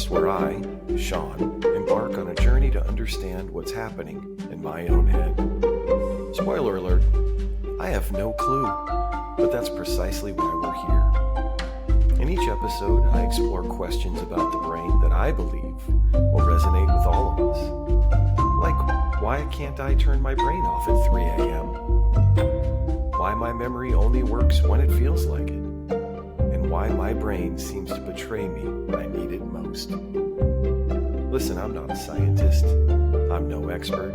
podcast where I, Sean, embark on a journey to understand what's happening in my own head. Spoiler alert, I have no clue, but that's precisely why we're here. In each episode, I explore questions about the brain that I believe will resonate with all of us. Like, why can't I turn my brain off at 3 a.m.? Why my memory only works when it feels like it? And why my brain seems to betray me when I need it most. Listen, I'm not a scientist. I'm no expert.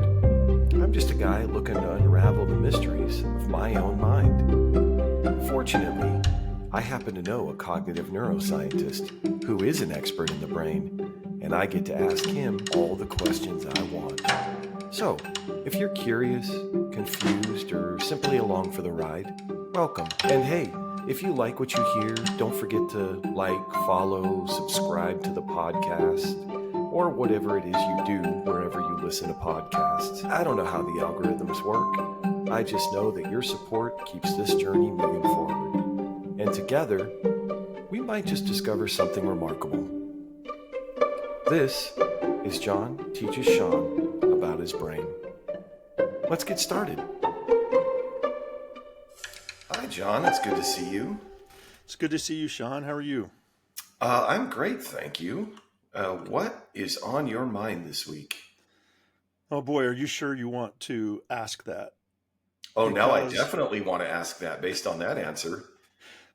I'm just a guy looking to unravel the mysteries of my own mind. Fortunately, I happen to know a cognitive neuroscientist who is an expert in the brain, and I get to ask him all the questions I want. So, if you're curious, confused, or simply along for the ride, welcome. And hey, if you like what you hear, don't forget to like, follow, subscribe to the podcast, or whatever it is you do wherever you listen to podcasts. I don't know how the algorithms work. I just know that your support keeps this journey moving forward. And together, we might just discover something remarkable. This is John Teaches Sean about his brain. Let's get started. Hi, John. It's good to see you. It's good to see you, Sean. How are you? I'm great, thank you. What is on your mind this week? Oh boy, are you sure you want to ask that? Oh, now I definitely want to ask that based on that answer.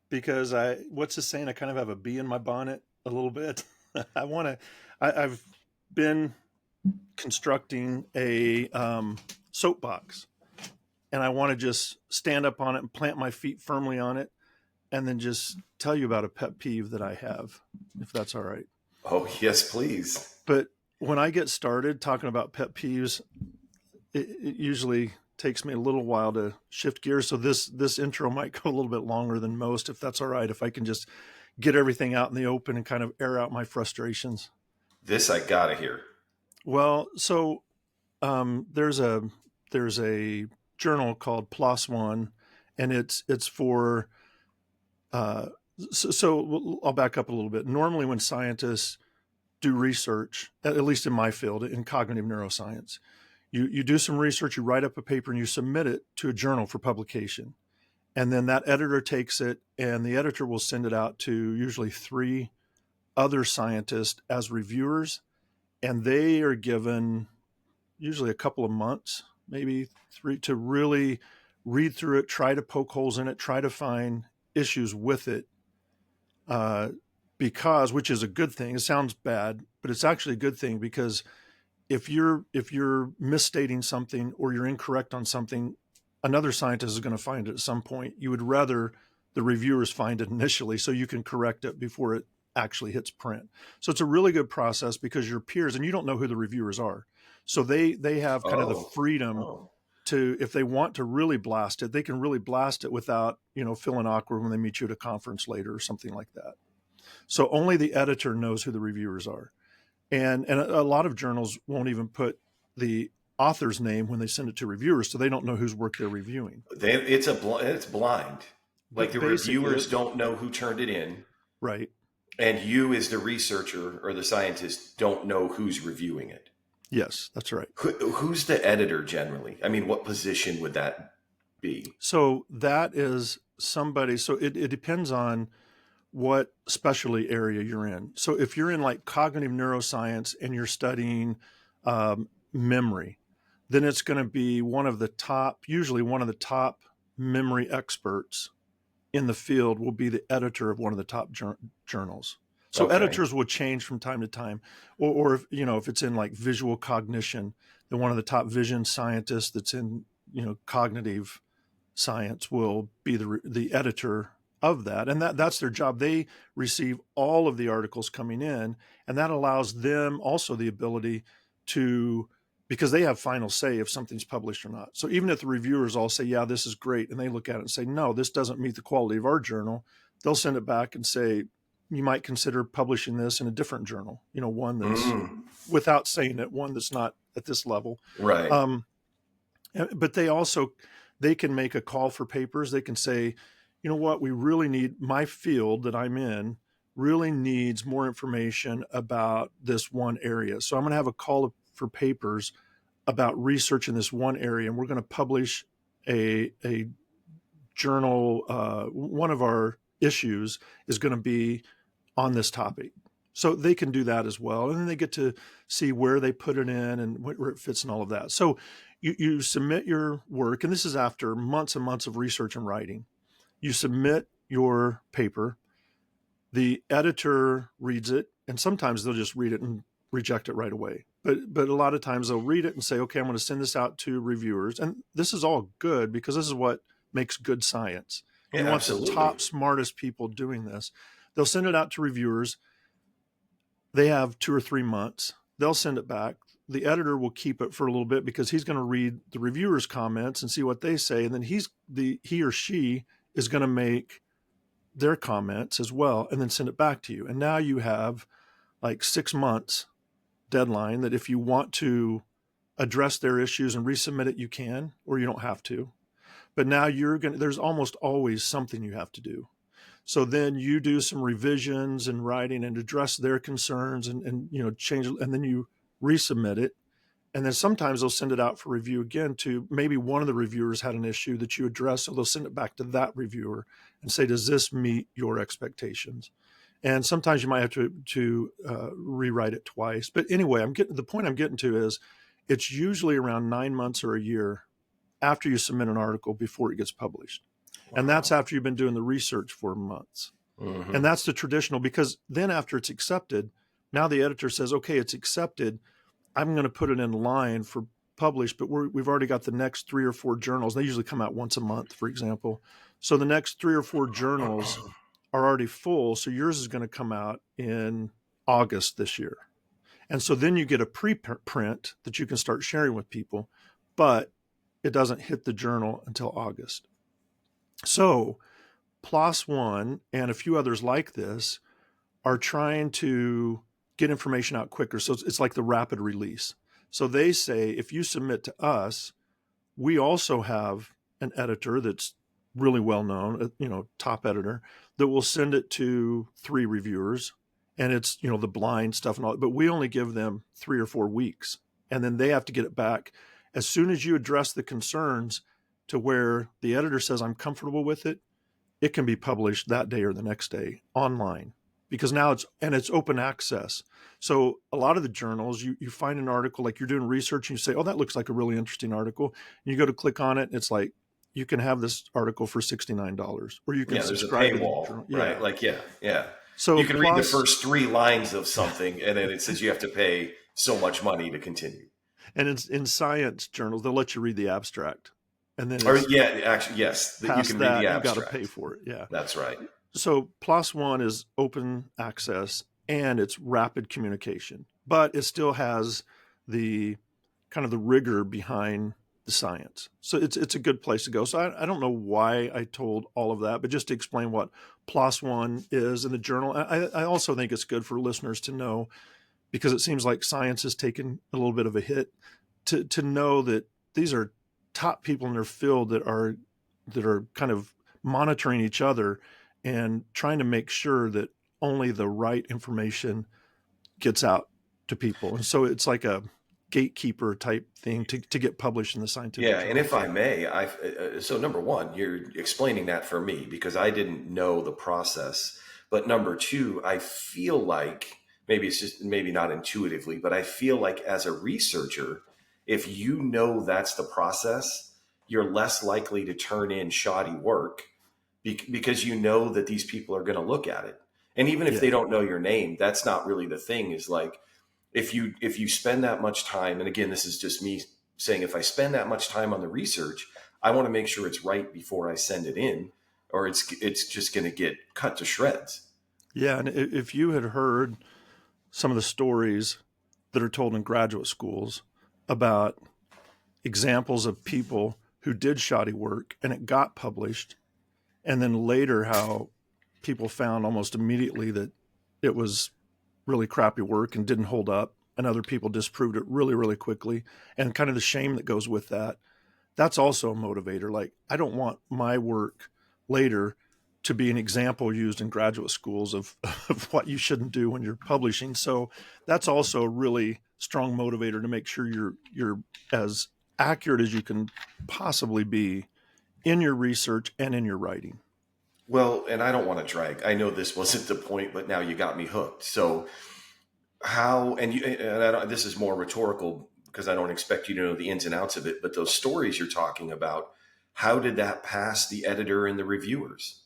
Because what's the saying? I kind of have a bee in my bonnet a little bit. I've been constructing a soapbox, and I want to just stand up on it and plant my feet firmly on it, and then just tell you about a pet peeve that I have, if that's all right. Oh, yes, please. But when I get started talking about pet peeves, it usually takes me a little while to shift gears. So this intro might go a little bit longer than most, if that's all right, if I can just get everything out in the open and kind of air out my frustrations. This I gotta hear. Well, so there's a journal called PLOS One, and it's for so I'll back up a little bit. Normally, when scientists do research, at least in my field, in cognitive neuroscience, you do some research, you write up a paper, and you submit it to a journal for publication. And then that editor takes it, and the editor will send it out to usually 3 other scientists as reviewers, and they are given usually a couple of months, maybe 3, to really read through it, try to poke holes in it, try to find issues with it, because, which is a good thing. It sounds bad, but it's actually a good thing, because if you're misstating something or you're incorrect on something, another scientist is going to find it at some point. You would rather the reviewers find it initially so you can correct it before it actually hits print. So it's a really good process, because your peers, and you don't know who the reviewers are, so they have kind of the freedom to, if they want to really blast it, they can really blast it without, feeling awkward when they meet you at a conference later or something like that. So only the editor knows who the reviewers are. And a lot of journals won't even put the author's name when they send it to reviewers, so they don't know whose work they're reviewing. It's blind. Like the reviewers don't know who turned it in. Right. And you, as the researcher or the scientist, don't know who's reviewing it. Yes, that's right. Who's the editor generally? I mean, what position would that be? So that is somebody, so it depends on what specialty area you're in. So if you're in like cognitive neuroscience and you're studying memory, then it's going to be usually one of the top memory experts in the field will be the editor of one of the top journals. So okay. Editors will change from time to time, or if it's in like visual cognition, then one of the top vision scientists that's in cognitive science will be the editor of that, and that's their job. They receive all of the articles coming in, and that allows them also the ability to, because they have final say if something's published or not. So even if the reviewers all say, yeah, this is great, and they look at it and say, no, this doesn't meet the quality of our journal, they'll send it back and say, you might consider publishing this in a different journal, one that's, without saying it, one that's not at this level. Right. But they can make a call for papers. They can say, you know what, we really need, my field that I'm in really needs more information about this one area. So I'm going to have a call for papers about research in this one area, and we're going to publish a journal. One of our issues is going to be on this topic. So they can do that as well. And then they get to see where they put it in and where it fits and all of that. So you submit your work, and this is after months and months of research and writing. You submit your paper. The editor reads it, and sometimes they'll just read it and reject it right away. But a lot of times they'll read it and say, okay, I'm going to send this out to reviewers. And this is all good because this is what makes good science. Yeah, You want absolutely. the top, smartest people doing this. They'll send it out to reviewers. They have 2 or 3 months. They'll send it back. The editor will keep it for a little bit because he's going to read the reviewers' comments and see what they say. And then he or she is going to make their comments as well and then send it back to you. And now you have like 6 months deadline that if you want to address their issues and resubmit it, you can, or you don't have to. But now there's almost always something you have to do. So then you do some revisions and writing and address their concerns and change it, and then you resubmit it. And then sometimes they'll send it out for review again to maybe one of the reviewers had an issue that you address. So they'll send it back to that reviewer and say, does this meet your expectations? And sometimes you might have to rewrite it twice. But anyway, the point I'm getting to is it's usually around 9 months or a year after you submit an article before it gets published. Wow. And that's after you've been doing the research for months. Mm-hmm. And that's the traditional, because then after it's accepted, now the editor says, okay, it's accepted. I'm going to put it in line for published, but we've already got the next 3 or 4 journals. They usually come out once a month, for example. So the next 3 or 4 journals are already full. So yours is going to come out in August this year. And so then you get a preprint that you can start sharing with people, but it doesn't hit the journal until August. So PLOS One and a few others like this are trying to get information out quicker. So it's like the rapid release. So they say, if you submit to us, we also have an editor that's really well known, top editor, that will send it to 3 reviewers, and it's, the blind stuff and all, but we only give them 3 or 4 weeks. And then they have to get it back. As soon as you address the concerns to where the editor says, I'm comfortable with it, it can be published that day or the next day online, because now it's open access. So a lot of the journals, you find an article, like you're doing research and you say, oh, that looks like a really interesting article. And you go to click on it, and it's like, you can have this article for $69, or you can subscribe there's a paywall, to right? Yeah. Like, yeah. So you can read the first 3 lines of something, and then it says you have to pay so much money to continue. And it's in science journals, they'll let you read the abstract. And then actually, yes, you can read the abstract. You got to pay for it. Yeah, that's right. So PLOS One is open access and it's rapid communication, but it still has the kind of the rigor behind the science. So it's a good place to go. So I don't know why I told all of that, but just to explain what PLOS One is in the journal. I also think it's good for listeners to know, because it seems like science has taken a little bit of a hit, to know that these are top people in their field that are kind of monitoring each other and trying to make sure that only the right information gets out to people. And so it's like a gatekeeper type thing to get published in the scientific journal. And if I may, so number one, you're explaining that for me because I didn't know the process. But number 2, I feel like, maybe it's just maybe not intuitively, but I feel like as a researcher, if you know that's the process, you're less likely to turn in shoddy work because you know that these people are going to look at it. And even if they don't know your name, that's not really the thing. Is like, if you spend that much time, and again, this is just me saying, if I spend that much time on the research, I want to make sure it's right before I send it in, or it's just going to get cut to shreds. Yeah. And if you had heard some of the stories that are told in graduate schools about examples of people who did shoddy work and it got published, and then later how people found almost immediately that it was really crappy work and didn't hold up, and other people disproved it really, really quickly, and kind of the shame that goes with that, that's also a motivator. Like, I don't want my work later to be an example used in graduate schools of what you shouldn't do when you're publishing. So that's also a really strong motivator to make sure you're as accurate as you can possibly be in your research and in your writing. Well, and I don't want to drag. I know this wasn't the point, but now you got me hooked. So how, and I don't, this is more rhetorical because I don't expect you to know the ins and outs of it, but those stories you're talking about, how did that pass the editor and the reviewers?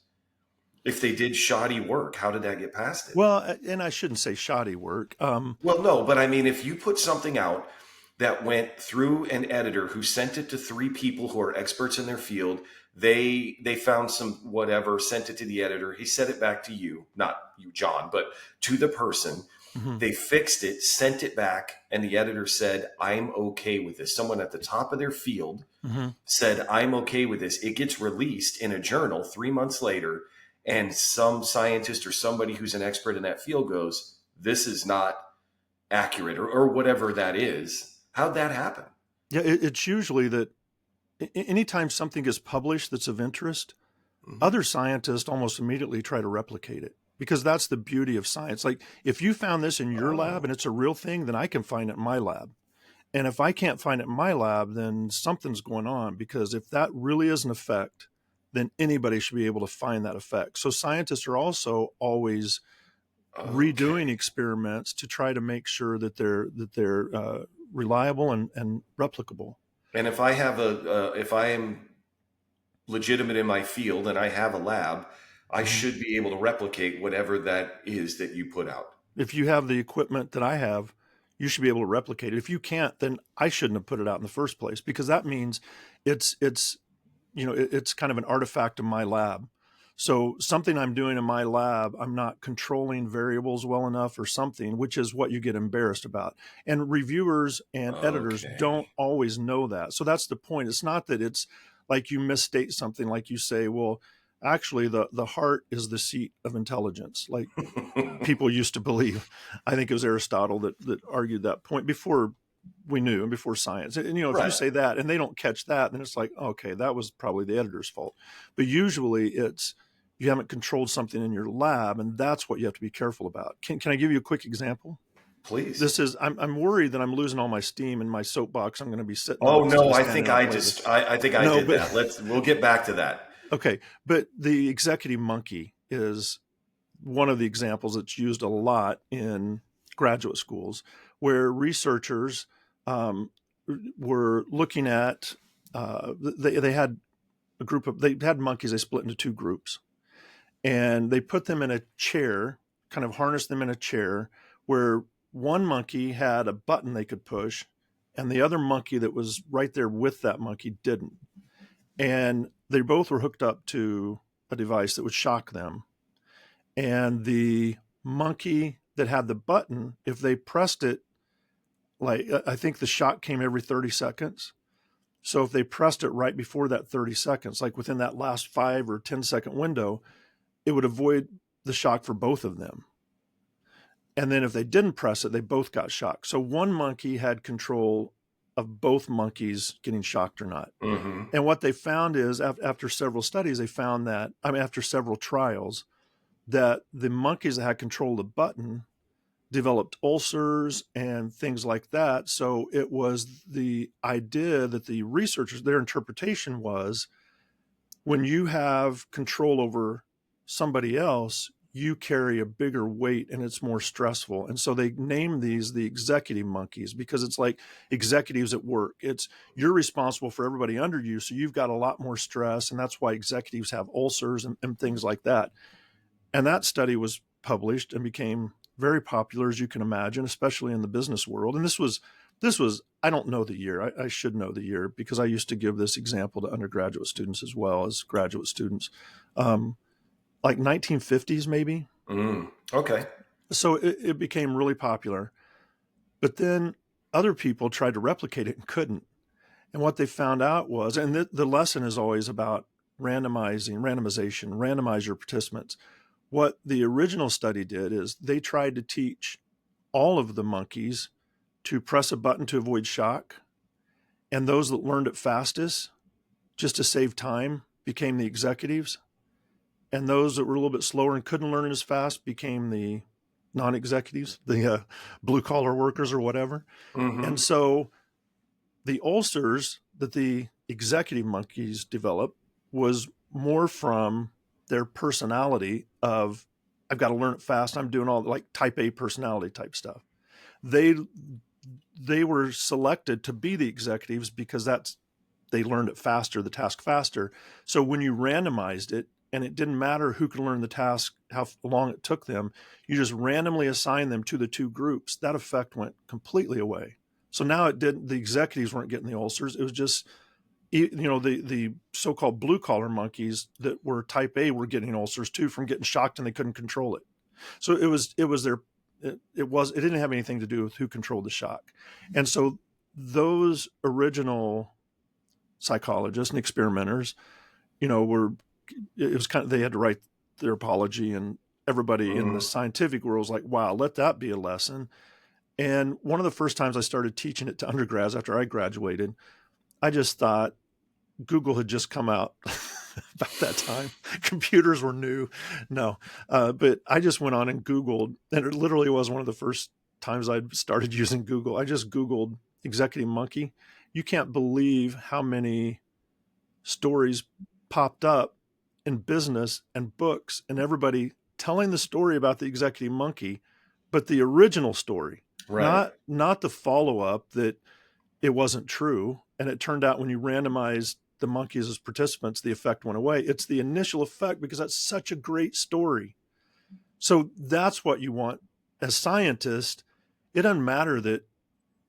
If they did shoddy work, how did that get past it? Well, and I shouldn't say shoddy work. Well, no, but I mean, if you put something out that went through an editor who sent it to three people who are experts in their field, they found some whatever, sent it to the editor, he sent it back to you, not you, John, but to the person. Mhm. They fixed it, sent it back, and the editor said, I'm okay with this. Someone at the top of their field said, I'm okay with this. It gets released in a journal 3 months later, and some scientist or somebody who's an expert in that field goes, this is not accurate, or whatever that is. How'd that happen? Yeah, it's usually that anytime something is published that's of interest, other scientists almost immediately try to replicate it, because that's the beauty of science. Like, if you found this in your lab and it's a real thing, then I can find it in my lab. And if I can't find it in my lab, then something's going on, because if that really is an effect, then anybody should be able to find that effect. So scientists are also always redoing experiments to try to make sure that they're reliable and replicable. And if I have if I am legitimate in my field and I have a lab, I should be able to replicate whatever that is that you put out. If you have the equipment that I have, you should be able to replicate it. If you can't, then I shouldn't have put it out in the first place, because that means it's kind of an artifact of my lab. So something I'm doing in my lab, I'm not controlling variables well enough or something, which is what you get embarrassed about. And reviewers and editors don't always know that. So that's the point. It's not that it's like you misstate something, like you say, well, actually the heart is the seat of intelligence, like people used to believe. I think it was Aristotle that argued that point before we knew and before science. And, if you say that and they don't catch that, then it's like, okay, that was probably the editor's fault. But usually it's, you haven't controlled something in your lab, and that's what you have to be careful about. Can I give you a quick example? Please. This is, I'm worried that I'm losing all my steam in my soapbox. I'm going to be sitting. Oh no, I think I did that. We'll get back to that. Okay. But the executive monkey is one of the examples that's used a lot in graduate schools, where researchers were looking at, they had a group of, they had monkeys, they split into two groups, and they put them in a chair, kind of harnessed them in a chair, where one monkey had a button they could push, and the other monkey that was right there with that monkey didn't. And they both were hooked up to a device that would shock them. And the monkey that had the button, if they pressed it, like, I think the shock came every 30 seconds. So if they pressed it right before that 30 seconds, like within that last 5 or 10 second window, it would avoid the shock for both of them. And then if they didn't press it, they both got shocked. So one monkey had control of both monkeys getting shocked or not. And what they found is, after several studies, they found that, after several trials, that the monkeys that had control of the button developed ulcers and things like that. So it was the idea that the researchers, their interpretation was, when you have control over somebody else, you carry a bigger weight and it's more stressful. And so they named these the executive monkeys, because it's like executives at work. It's, you're responsible for everybody under you, so you've got a lot more stress, and that's why executives have ulcers and things like that. And that study was published and became very popular, as you can imagine, especially in the business world. And this was, I don't know the year. I should know the year, because I used to give this example to undergraduate students as well as graduate students. Like 1950s, maybe. Okay. So it became really popular. But then other people tried to replicate it and couldn't. And what they found out was, and the lesson is always about randomization, randomize your participants. What the original study did is they tried to teach all of the monkeys to press a button to avoid shock. And those that learned it fastest, just to save time, became the executives. and those that were a little bit slower and couldn't learn as fast became the non-executives, the blue collar workers or whatever. Mm-hmm. And so the ulcers that the executive monkeys developed was more from their personality of, I've got to learn it fast. I'm doing all like type A personality type stuff. They were selected to be the executives because they learned it faster, the task faster. So when you randomized it, and it didn't matter who could learn the task, how long it took them, you just randomly assign them to the two groups. That effect went completely away. So now the executives weren't getting the ulcers. It was just, the so-called blue collar monkeys that were type A were getting ulcers too from getting shocked and they couldn't control it. So it didn't have anything to do with who controlled the shock. And so those original psychologists and experimenters, they had to write their apology, and everybody in the scientific world was like, wow, let that be a lesson. And one of the first times I started teaching it to undergrads after I graduated, I just thought Google had just come out about that time. Computers were new. No, but I just went on and Googled, and it literally was one of the first times I'd started using Google. I just Googled executive monkey. You can't believe how many stories popped up in business and books, and everybody telling the story about the executive monkey, but the original story, Right. not the follow-up that it wasn't true. And it turned out when you randomized the monkeys as participants, the effect went away. It's the initial effect because that's such a great story. So that's what you want as scientists. It doesn't matter that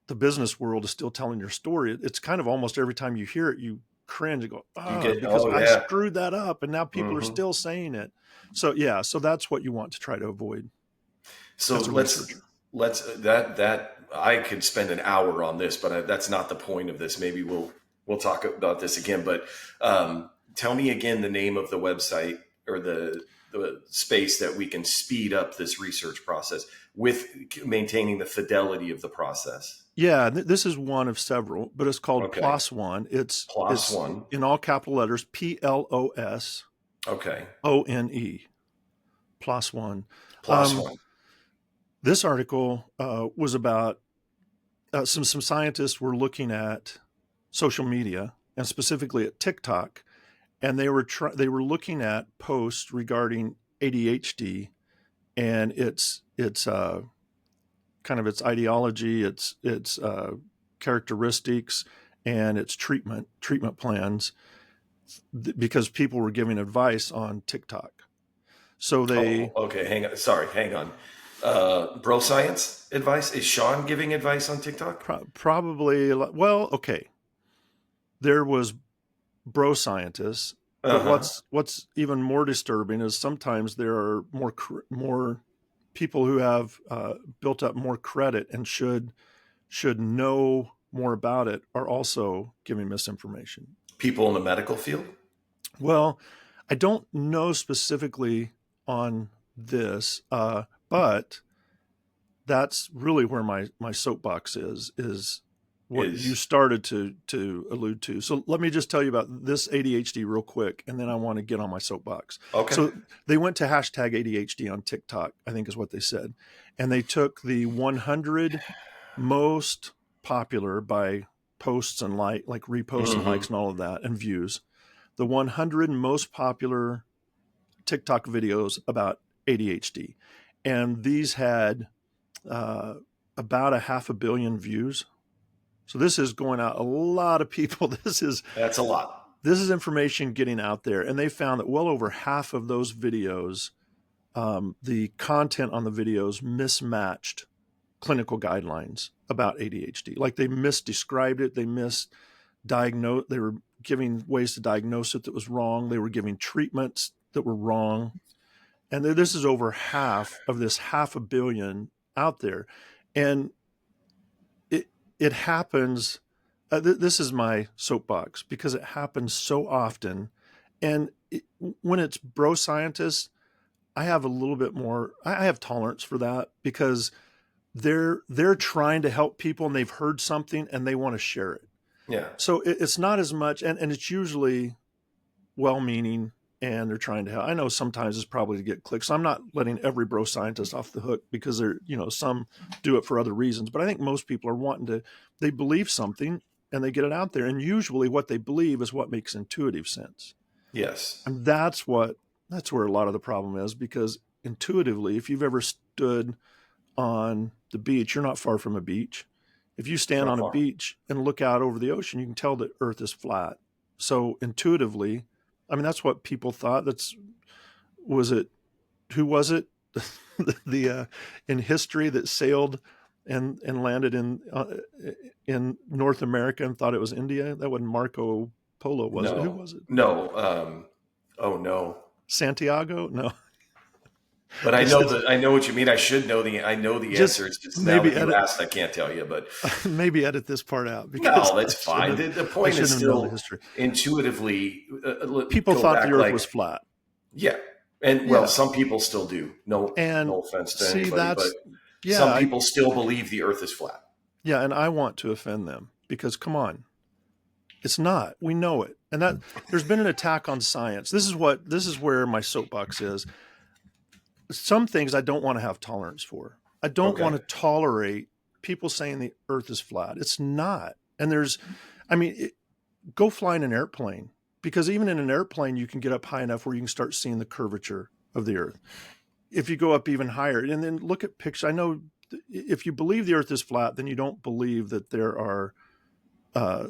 the business world is still telling your story. It's kind of almost every time you hear it, you cringe and go, because I screwed that up, and now people are still saying it. So so that's what you want to try to avoid. So that I could spend an hour on this, but that's not the point of this. Maybe we'll talk about this again. But tell me again the name of the website or the space that we can speed up this research process with maintaining the fidelity of the process. Yeah, this is one of several, but it's called PLOS One. It's One in all capital letters, PLOS. Okay. ONE. PLOS One. One. This article was about some scientists were looking at social media and specifically at TikTok, and they were looking at posts regarding ADHD and its kind of its ideology, its characteristics, and its treatment plans, because people were giving advice on TikTok. So they hang on. Bro science advice? Is Sean giving advice on TikTok? Probably. Well, okay. There was bro scientists, but what's even more disturbing is sometimes there are more people who have built up more credit and should know more about it are also giving misinformation. People in the medical field? Well, I don't know specifically on this, but that's really where my soapbox is what you started to allude to. So let me just tell you about this ADHD real quick, and then I want to get on my soapbox. Okay. So they went to hashtag ADHD on TikTok, I think is what they said. And they took the 100 most popular by posts and like reposts and likes and all of that and views, the 100 most popular TikTok videos about ADHD. And these had about 500 million views. So this is going out a lot of people. That's a lot. This is information getting out there. And they found that well over half of those videos, the content on the videos mismatched clinical guidelines about ADHD. Like they misdescribed it. They misdiagnosed. They were giving ways to diagnose it that was wrong. They were giving treatments that were wrong. And this is over half of this 500 million out there. And it happens. This is my soapbox because it happens so often. And when it's bro scientists, I have a little bit more, I have tolerance for that because they're trying to help people and they've heard something and they want to share it. Yeah. So it's not as much, and it's usually well-meaning and they're trying to help. I know sometimes it's probably to get clicks. So I'm not letting every bro scientist off the hook, because they're, some do it for other reasons. But I think most people are they believe something and they get it out there. And usually what they believe is what makes intuitive sense. Yes. And that's where a lot of the problem is, because intuitively, if you've ever stood on the beach, you're not far from a beach. If you stand Not on a far. beach and look out over the ocean, you can tell that Earth is flat. So intuitively, I mean, that's what people thought. Who was it? the in history that sailed and landed in North America and thought it was India? That wasn't Marco Polo, was it? Who No, was it? no. Oh no. Santiago? No. But It's I know what you mean. I know the just answer. It's just now maybe that you edit asked, I can't tell you. But maybe edit this part out, because no, that's fine. The I point is shouldn't have known the still history. intuitively People go thought the back Earth like, was flat. yeah, and well, Yeah. some people still do. No, And no offense to see, anybody, but yeah, some people still believe the Earth is flat. yeah, and I want to offend them, because come on, it's not. We know it. And that there's been an attack on science. This is where my soapbox is. Some things I don't want to have tolerance for. I don't Okay. want to tolerate people saying the Earth is flat. It's not. And go fly in an airplane, because even in an airplane, you can get up high enough where you can start seeing the curvature of the Earth. If you go up even higher, and then look at pictures, I know if you believe the Earth is flat, then you don't believe that there are, a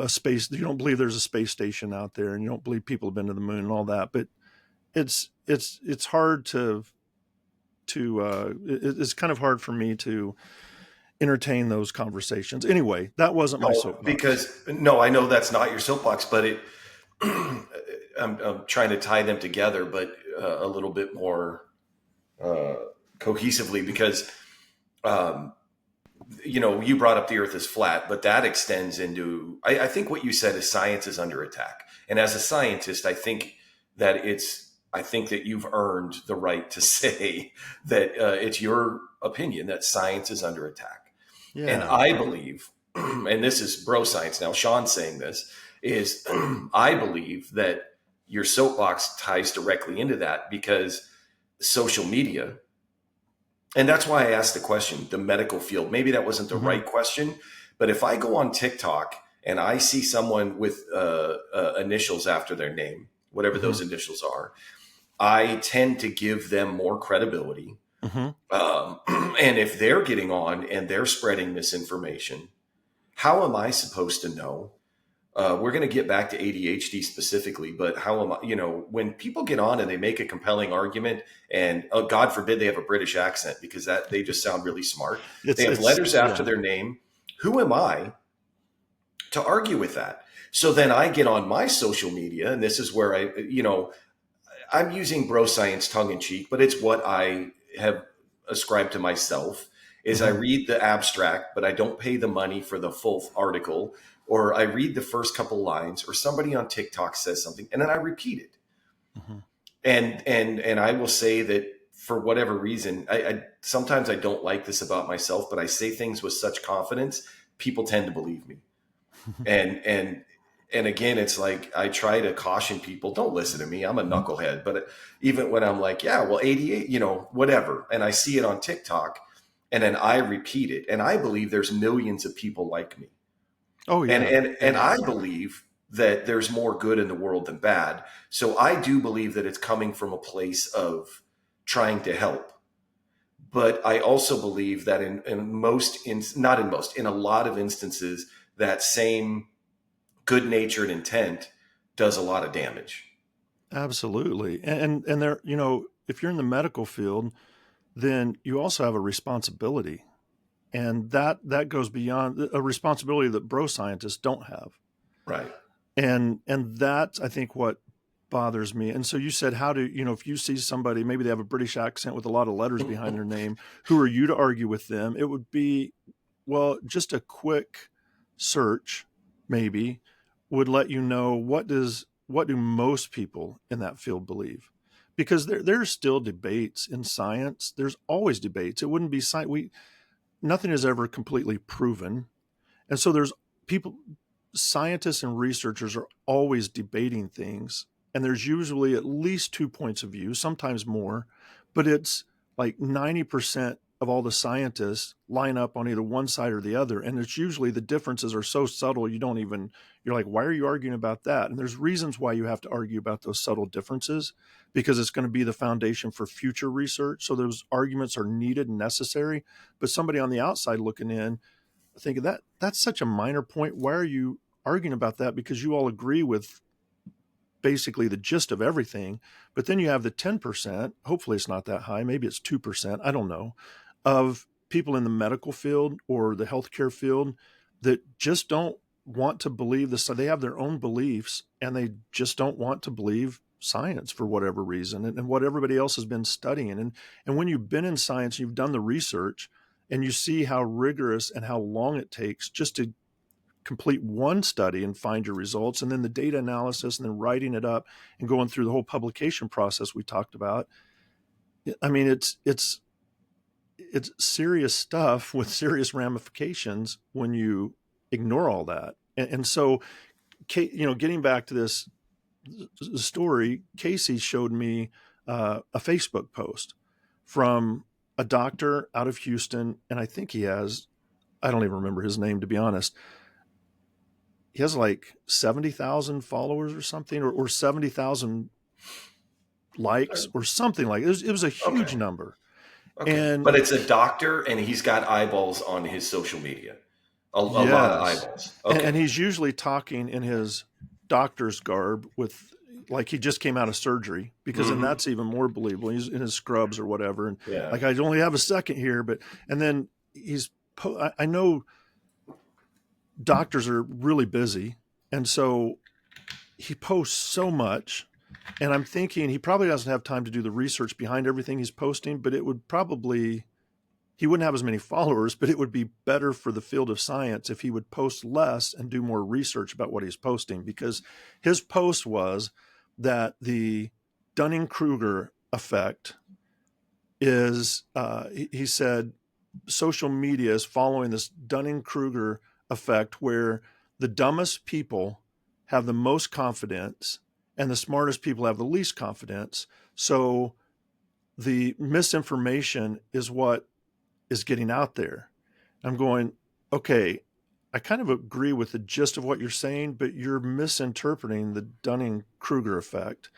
space. You don't believe there's a space station out there, and you don't believe people have been to the moon and all that. But it's hard it's kind of hard for me to entertain those conversations. Anyway, that wasn't my No, soapbox. because no, I know that's not your soapbox, but I'm trying to tie them together, but a little bit more cohesively, because um, you brought up the Earth is flat, but that extends into, I think what you said is science is under attack. And as a scientist, I think that you've earned the right to say that it's your opinion that science is under attack. And Yeah. I believe, and this is bro science now, Sean's saying this, is I believe that your soapbox ties directly into that, because social media, and that's why I asked the question, the medical field. Maybe that wasn't the Mm-hmm. right question, but if I go on TikTok and I see someone with initials after their name, whatever Mm-hmm. those initials are, I tend to give them more credibility. Mm-hmm. And if they're getting on and they're spreading misinformation, how am I supposed to know? We're going to get back to ADHD specifically, but how am I, when people get on and they make a compelling argument, and oh, God forbid they have a British accent, because that they just sound really smart. They have letters after their name. Who am I to argue with that? So then I get on my social media, and this is where I'm using bro science tongue in cheek, but it's what I have ascribed to myself. Is I read the abstract, but I don't pay the money for the full article, or I read the first couple lines, or somebody on TikTok says something, and then I repeat it. Mm-hmm. And I will say that for whatever reason, I sometimes I don't like this about myself, but I say things with such confidence, people tend to believe me. And again, it's like I try to caution people, don't listen to me. I'm a knucklehead. But even when I'm like, yeah, well, 88, whatever, and I see it on TikTok, and then I repeat it, and I believe there's millions of people like me. Oh yeah. And I believe that there's more good in the world than bad. So I do believe that it's coming from a place of trying to help. But I also believe that in a lot of instances, that same good-natured intent does a lot of damage. Absolutely. And there, if you're in the medical field, then you also have a responsibility. And that goes beyond a responsibility that bro scientists don't have. Right. And that's, I think, what bothers me. And so you said, if you see somebody, maybe they have a British accent with a lot of letters behind their name, who are you to argue with them? It would be, well, just a quick search maybe would let you know what do most people in that field believe, because there's still debates in science. There's always debates. It wouldn't be nothing is ever completely proven. And so there's scientists and researchers are always debating things. and there's usually at least 2 points of view, sometimes more, but it's like 90% of all the scientists line up on either one side or the other. And it's usually the differences are so subtle, you're like, why are you arguing about that? And there's reasons why you have to argue about those subtle differences, because it's going to be the foundation for future research. So those arguments are needed and necessary. But somebody on the outside looking in, thinking that's such a minor point. Why are you arguing about that? Because you all agree with basically the gist of everything. But then you have the 10%, hopefully it's not that high, maybe it's 2%, I don't know, of people in the medical field or the healthcare field that just don't want to believe this. So they have their own beliefs and they just don't want to believe science for whatever reason, and what everybody else has been studying. And when you've been in science, you've done the research, and you see how rigorous and how long it takes just to complete one study and find your results, and then the data analysis, and then writing it up and going through the whole publication process we talked about. I mean, it's serious stuff with serious ramifications when you ignore all that. And so, getting back to this story, Casey showed me a Facebook post from a doctor out of Houston, and I think I don't even remember his name, to be honest. He has like 70,000 followers or something, or 70,000 likes or something like it. It was a huge number. Okay. But it's a doctor, and he's got eyeballs on his social media. A lot of eyeballs. Okay. And he's usually talking in his doctor's garb with, like, he just came out of surgery, because then that's even more believable. He's in his scrubs or whatever. And like, I only have a second here, and then I know doctors are really busy. And so he posts so much, and I'm thinking he probably doesn't have time to do the research behind everything he's posting, but he wouldn't have as many followers, but it would be better for the field of science if he would post less and do more research about what he's posting, because his post was that the Dunning-Kruger effect is, he said, social media is following this Dunning-Kruger effect where the dumbest people have the most confidence and the smartest people have the least confidence. So the misinformation is what is getting out there. I'm going, okay, I kind of agree with the gist of what you're saying, but you're misinterpreting the Dunning-Kruger effect.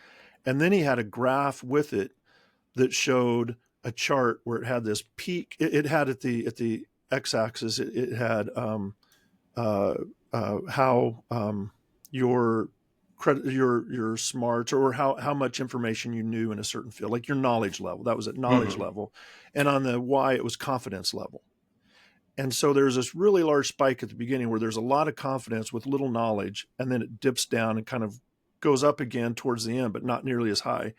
And then he had a graph with it that showed a chart where it had this peak. It had at the x-axis, it had how your credit, your smarts, or how much information you knew in a certain field, like your knowledge level. That was at knowledge level. And on the Y, it was confidence level. And so there's this really large spike at the beginning where there's a lot of confidence with little knowledge, and then it dips down and kind of goes up again towards the end, but not nearly as high.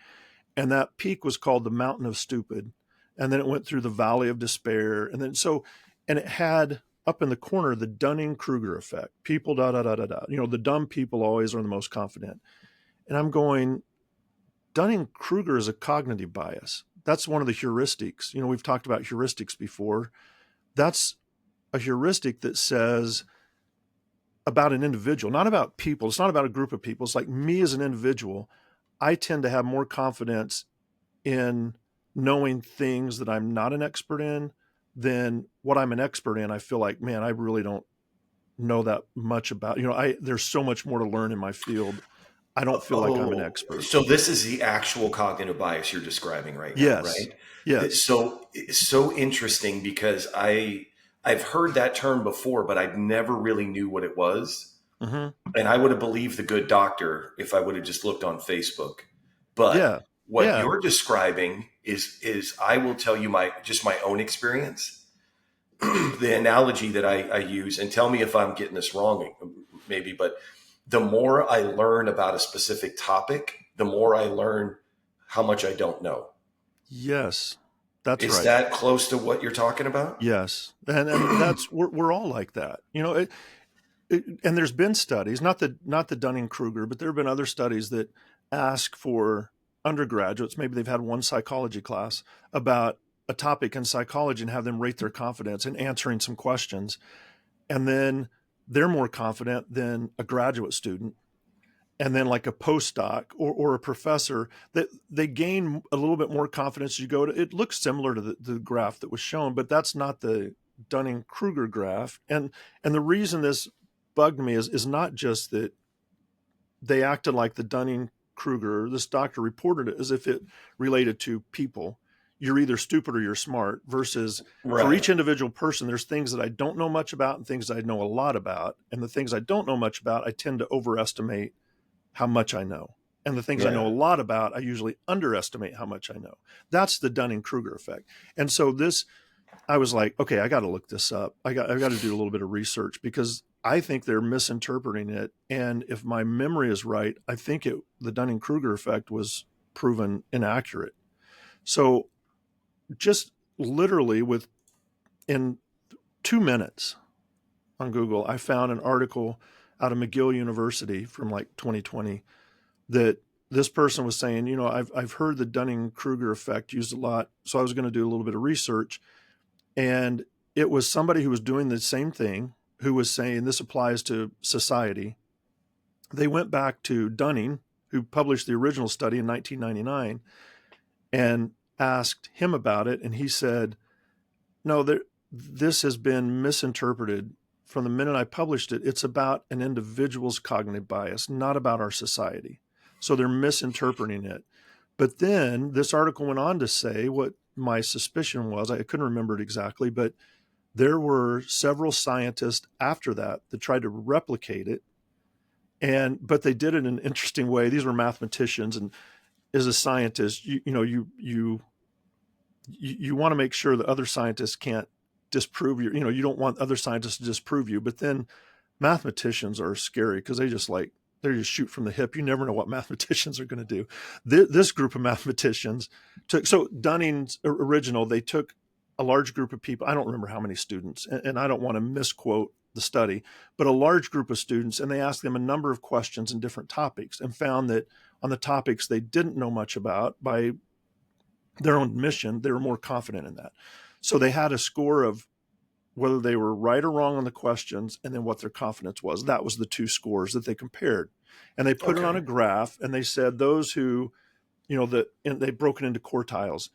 And that peak was called the Mountain of Stupid. And then it went through the Valley of Despair. And it had up in the corner the Dunning-Kruger effect. People, the dumb people always are the most confident. And I'm going, Dunning-Kruger is a cognitive bias. That's one of the heuristics. We've talked about heuristics before. That's a heuristic that says about an individual, not about people. It's not about a group of people. It's like me as an individual. I tend to have more confidence in knowing things that I'm not an expert in than what I'm an expert in. I feel like, man, I really don't know that much about, there's so much more to learn in my field. I don't feel like I'm an expert. So this is the actual cognitive bias you're describing right now, right? Yes. So it's so interesting, because I've heard that term before, but I never really knew what it was. Mm-hmm. And I would have believed the good doctor if I would have just looked on Facebook. But what you're describing is I will tell you my own experience, the analogy that I use, and tell me if I'm getting this wrong, maybe, but the more I learn about a specific topic, the more I learn how much I don't know. Yes, that's right. Is that close to what you're talking about? Yes. And that's, we're all like that. And there's been studies, not the Dunning-Kruger, but there have been other studies that ask for undergraduates, maybe they've had one psychology class about a topic in psychology, and have them rate their confidence in answering some questions. And then they're more confident than a graduate student. and then like a postdoc or a professor, that they gain a little bit more confidence. You go to, it looks similar to the graph that was shown, but that's not the Dunning-Kruger graph. And the reason this bugged me is not just that they acted like the Dunning-Kruger, this doctor reported it as if it related to people. You're either stupid or you're smart, versus for Right. each individual person, there's things that I don't know much about and things I know a lot about. And the things I don't know much about, I tend to overestimate how much I know. And the things I know a Yeah. lot about, I usually underestimate how much I know. That's the Dunning-Kruger effect. And so this, I was like, okay, I got to look this up. I've got to do a little bit of research, because I think they're misinterpreting it. And if my memory is right, I think the Dunning-Kruger effect was proven inaccurate. So just literally in 2 minutes on Google, I found an article out of McGill University from like 2020 that this person was saying, I've heard the Dunning-Kruger effect used a lot, so I was going to do a little bit of research. And it was somebody who was doing the same thing, who was saying this applies to society. They went back to Dunning, who published the original study in 1999, and asked him about it. And he said, no, this has been misinterpreted from the minute I published it. It's about an individual's cognitive bias, not about our society. So they're misinterpreting it. But then this article went on to say what my suspicion was. I couldn't remember it exactly, but there were several scientists after that tried to replicate it. But they did it in an interesting way. These were mathematicians, and as a scientist, you want to make sure that other scientists can't disprove you don't want other scientists to disprove you. But then mathematicians are scary, because they just shoot from the hip. You never know what mathematicians are going to do. This group of mathematicians so Dunning's original, they took a large group of people. I don't remember how many students, and I don't want to misquote the study, but a large group of students, and they asked them a number of questions in different topics, and found that on the topics they didn't know much about, by their own admission, they were more confident in that. So they had a score of whether they were right or wrong on the questions, and then what their confidence was. That was the two scores that they compared. And they put it on a graph, and they said those who, and they broke it into quartiles.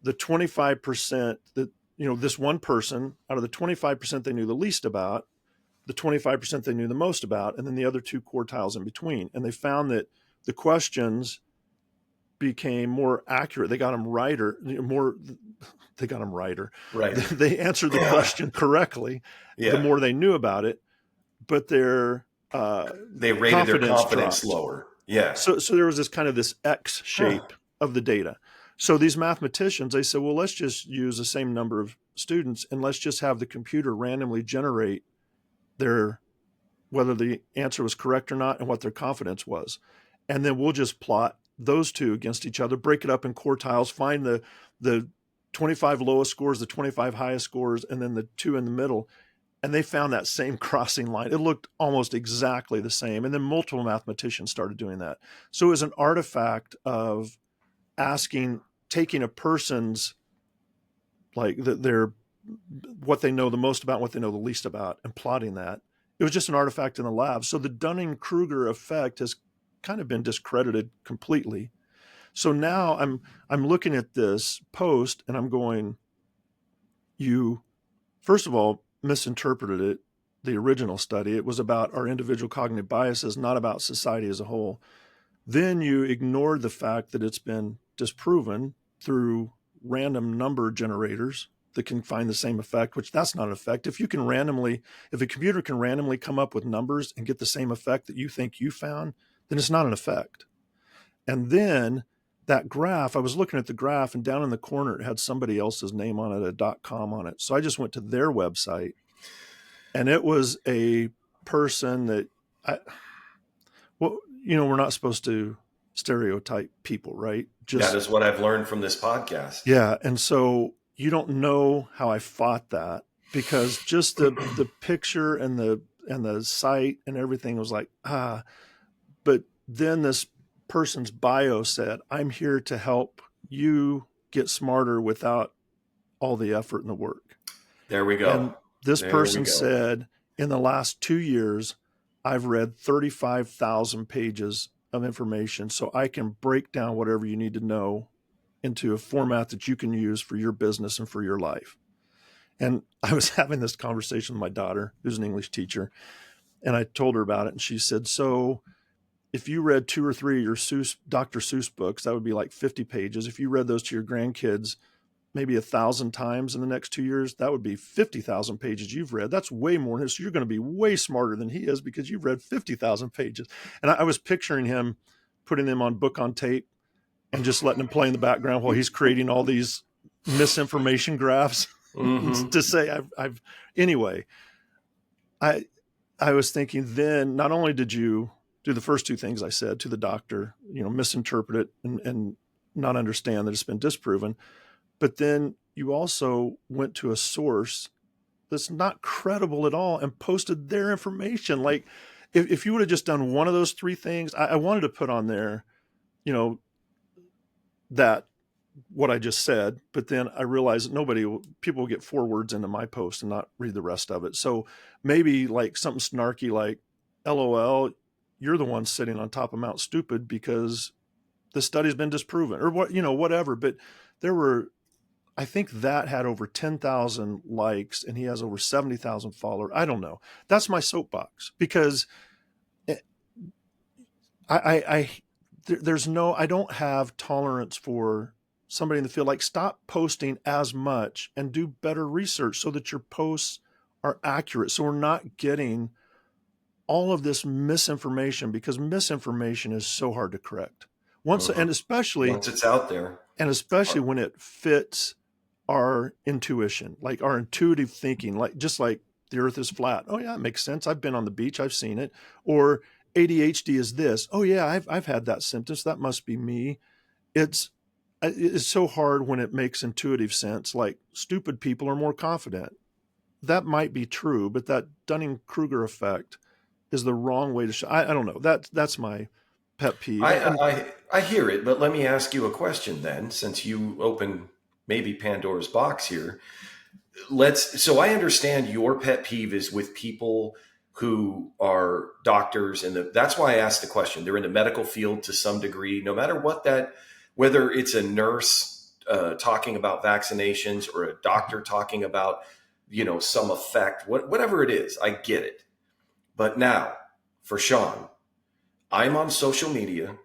The 25% that, this one person, out of the 25% they knew the least about, the 25% they knew the most about, and then the other two quartiles in between. And they found that the questions became more accurate. They got them righter. Right. They answered the question correctly. Yeah. The more they knew about it, but they rated their confidence dropped lower. Yeah. So there was this X shape of the data. So these mathematicians, they said, well, let's just use the same number of students, and let's just have the computer randomly generate whether the answer was correct or not, and what their confidence was. And then we'll just plot those two against each other, break it up in quartiles, find the 25 lowest scores, the 25 highest scores, and then the two in the middle. And they found that same crossing line. It looked almost exactly the same. And then multiple mathematicians started doing that. So it was an artifact of taking a person's, like what they know the most about, what they know the least about, and plotting that. It was just an artifact in the lab. So the Dunning-Kruger effect has kind of been discredited completely. So now I'm looking at this post, and I'm going, you, first of all, misinterpreted it, the original study. It was about our individual cognitive biases, not about society as a whole. Then you ignored the fact that it's been disproven through random number generators that can find the same effect, which that's not an effect. If a computer can randomly come up with numbers and get the same effect that you think you found, then it's not an effect. And then that graph, I was looking at the graph, and down in the corner, it had somebody else's name on it, a .com on it. So I just went to their website, and it was a person that we're not supposed to stereotype people, right? That is what I've learned from this podcast. Yeah. And so you don't know how I fought that, because just the picture and the site and everything was like, but then this person's bio said, I'm here to help you get smarter without all the effort and the work. There we go. And this person said, in the last 2 years, I've read 35,000 pages of information, so I can break down whatever you need to know into a format that you can use for your business and for your life. And I was having this conversation with my daughter, who's an English teacher, and I told her about it. And she said, so if you read 2 or 3 of your Dr. Seuss books, that would be like 50 pages. If you read those to your grandkids maybe 1,000 times in the next 2 years, that would be 50,000 pages you've read. That's way more. So you're going to be way smarter than he is because you've read 50,000 pages. And I was picturing him putting them on book on tape and just letting him play in the background while he's creating all these misinformation graphs to say anyway, I was thinking then, not only did you do the first 2 things I said to the doctor, misinterpret it and not understand that it's been disproven, but then you also went to a source that's not credible at all and posted their information. Like if you would have just done one of those 3 things, I wanted to put on there, that what I just said, but then I realized that people will get 4 words into my post and not read the rest of it. So maybe like something snarky like, LOL, you're the one sitting on top of Mount Stupid because the study's been disproven, or whatever. But I think that had over 10,000 likes and he has over 70,000 followers. I don't know. That's my soapbox, because I don't have tolerance for somebody in the field. Like, stop posting as much and do better research so that your posts are accurate. So we're not getting all of this misinformation, because misinformation is so hard to correct and especially once it's out there, and especially when it fits our intuition, like our intuitive thinking, like just like the earth is flat. Oh yeah, it makes sense. I've been on the beach. I've seen it. Or ADHD is this. Oh yeah, I've had that symptom. So that must be me. It's so hard when it makes intuitive sense. Like, stupid people are more confident. That might be true, but that Dunning-Kruger effect is the wrong way to show. I don't know. That's my pet peeve. I hear it, but let me ask you a question then, since you open maybe Pandora's box here. So I understand your pet peeve is with people who are doctors, and that's why I asked the question. They're in the medical field to some degree, no matter whether it's a nurse talking about vaccinations or a doctor talking about, some effect, whatever it is, I get it. But now, for Sean, I'm on social media.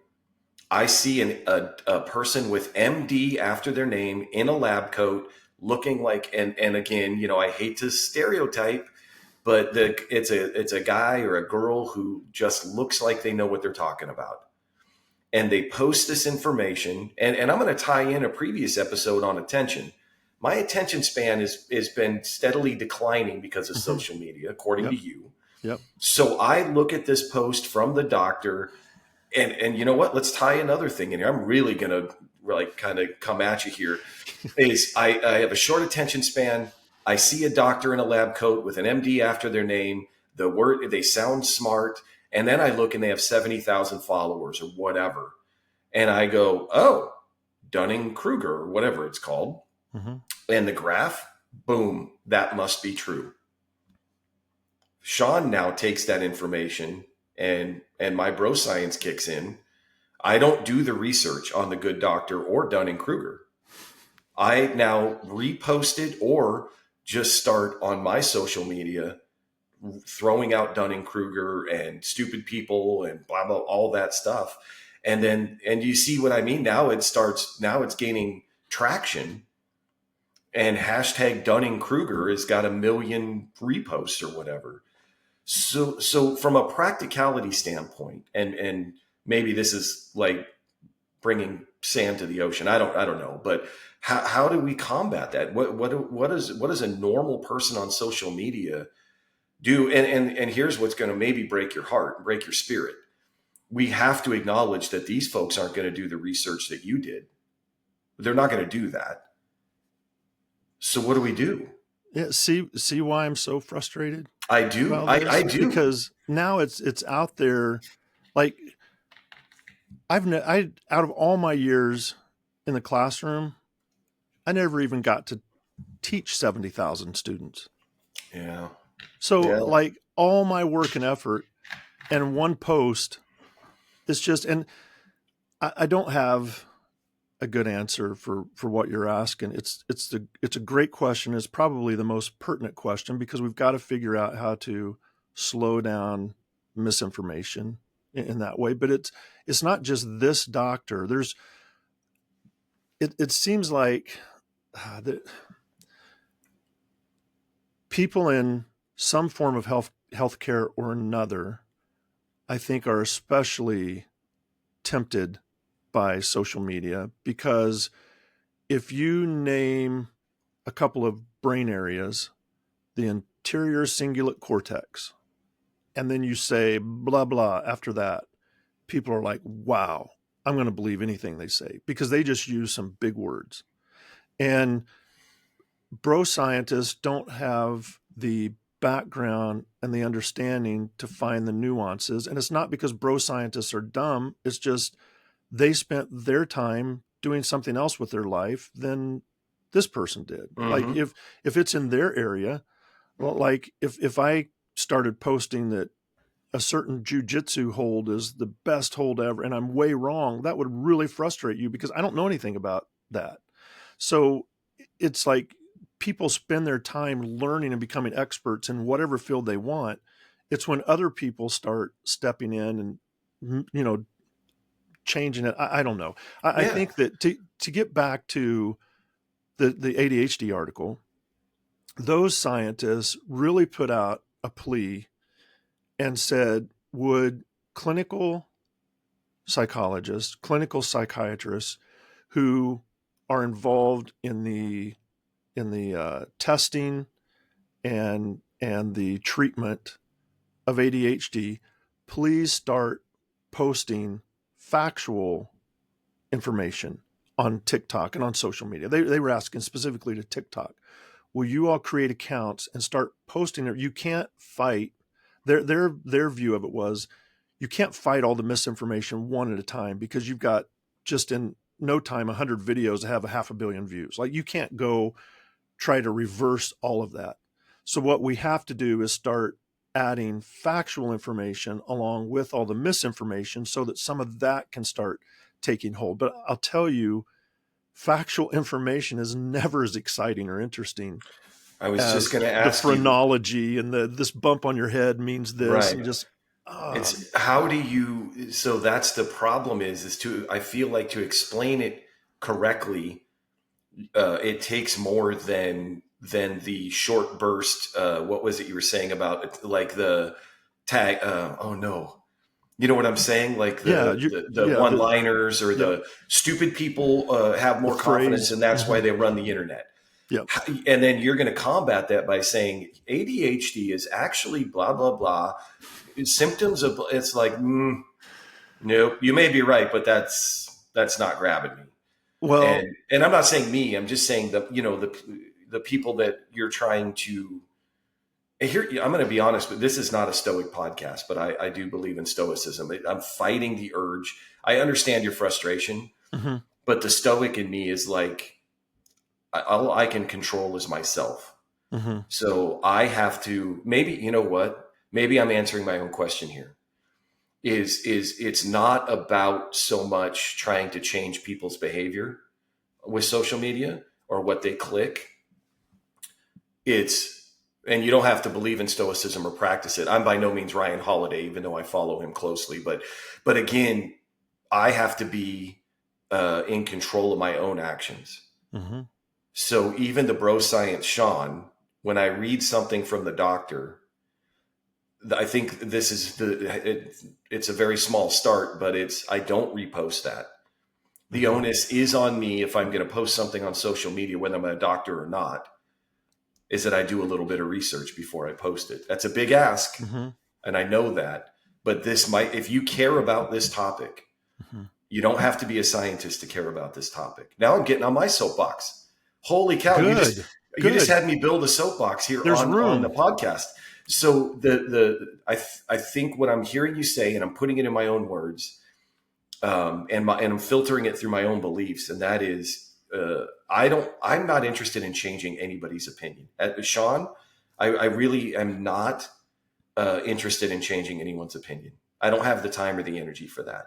I see a person with MD after their name in a lab coat, looking like, and again, I hate to stereotype, but it's a guy or a girl who just looks like they know what they're talking about. And they post this information, and I'm going to tie in a previous episode on attention. My attention span has been steadily declining because of social media, according to you. Yep. So I look at this post from the doctor, and you know what? Let's tie another thing in here. I'm really going to kind of come at you here. I have a short attention span. I see a doctor in a lab coat with an MD after their name. They sound smart. And then I look and they have 70,000 followers or whatever. And I go, oh, Dunning-Kruger or whatever it's called. Mm-hmm. And the graph, boom, that must be true. Sean now takes that information and my bro science kicks in. I don't do the research on the Good Doctor or Dunning-Kruger. I now repost it or just start on my social media throwing out Dunning-Kruger and stupid people and blah, blah, all that stuff. And you see what I mean? Now it's gaining traction, and hashtag Dunning-Kruger has got 1 million reposts or whatever. So from a practicality standpoint, and maybe this is like bringing sand to the ocean. I don't know, but how do we combat that? What does a normal person on social media do? And here's what's going to maybe break your heart, break your spirit. We have to acknowledge that these folks aren't going to do the research that you did. They're not going to do that. So what do we do? Yeah, see why I'm so frustrated? I do. I do. Because now it's out there. Like, out of all my years in the classroom, I never even got to teach 70,000 students. Yeah. So like all my work and effort And one post is just, and I don't have a good answer for what you're asking. It's a great question. It's probably the most pertinent question because we've got to figure out how to slow down misinformation in that way. But it's not just this doctor. It seems like that people in some form of healthcare or another, I think, are especially tempted by social media because if you name a couple of brain areas, the anterior cingulate cortex, and then you say blah, blah after that, people are like, wow, I'm going to believe anything they say because they just use some big words. And bro scientists don't have the background and the understanding to find the nuances. And it's not because bro scientists are dumb. It's just they spent their time doing something else with their life than this person did. Mm-hmm. Like if it's in their area, well, like if I started posting that a certain jujitsu hold is the best hold ever and I'm way wrong, that would really frustrate you because I don't know anything about that. So it's like people spend their time learning and becoming experts in whatever field they want. It's when other people start stepping in and, changing it. I don't know. I think that to get back to the ADHD article, those scientists really put out a plea and said, would clinical psychologists, clinical psychiatrists who are involved in the testing and the treatment of ADHD, please start posting factual information on TikTok and on social media. They were asking specifically to TikTok, will you all create accounts and start posting it? You can't fight. Their view of it was you can't fight all the misinformation one at a time because you've got just in no time 100 videos that have 500 million views. Like you can't go try to reverse all of that. So what we have to do is start adding factual information along with all the misinformation so that some of that can start taking hold. But I'll tell you, factual information is never as exciting or interesting. I was just going to ask the phrenology and this bump on your head means this, right. And just it's how do you? So that's the problem. I feel like to explain it correctly, it takes more than the short burst. What was it you were saying about it, like the tag? Oh no. You know what I'm saying? Like the one-liners or the stupid people have more confidence, and that's why they run the internet. Yeah. And then you're going to combat that by saying ADHD is actually blah, blah, blah. Symptoms of, it's like, nope, you may be right, but that's not grabbing me. Well, and I'm not saying me, I'm just saying that, the people that you're trying to, here, I'm going to be honest, but this is not a Stoic podcast, but I do believe in Stoicism. I'm fighting the urge. I understand your frustration, but the Stoic in me is like, all I can control is myself. So I have to, maybe, you know what? Maybe I'm answering my own question here. Is it's not about so much trying to change people's behavior with social media or what they click. And you don't have to believe in Stoicism or practice it. I'm by no means Ryan Holiday, even though I follow him closely. But again, I have to be in control of my own actions. So even the bro science Sean, when I read something from the doctor, I think this is it's a very small start, but I don't repost that. The onus is on me if I'm going to post something on social media, whether I'm a doctor or not, is that I do a little bit of research before I post it. That's a big ask, and I know that. But if you care about this topic, you don't have to be a scientist to care about this topic. Now I'm getting on my soapbox. Holy cow! Good. You just had me build a soapbox here on the podcast. So I think what I'm hearing you say, and I'm putting it in my own words, and I'm filtering it through my own beliefs, and that is, I'm not interested in changing anybody's opinion. Sean, I really am not interested in changing anyone's opinion. I don't have the time or the energy for that.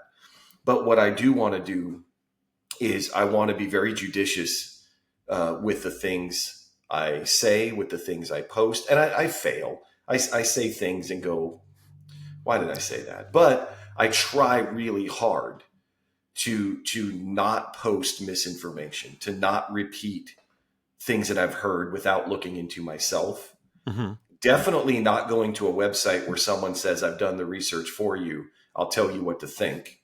But what I do want to do is I want to be very judicious with the things I say, with the things I post. And I fail. I say things and go, why did I say that? But I try really hard to not post misinformation, to not repeat things that I've heard without looking into myself. Mm-hmm. Definitely not going to a website where someone says, I've done the research for you, I'll tell you what to think.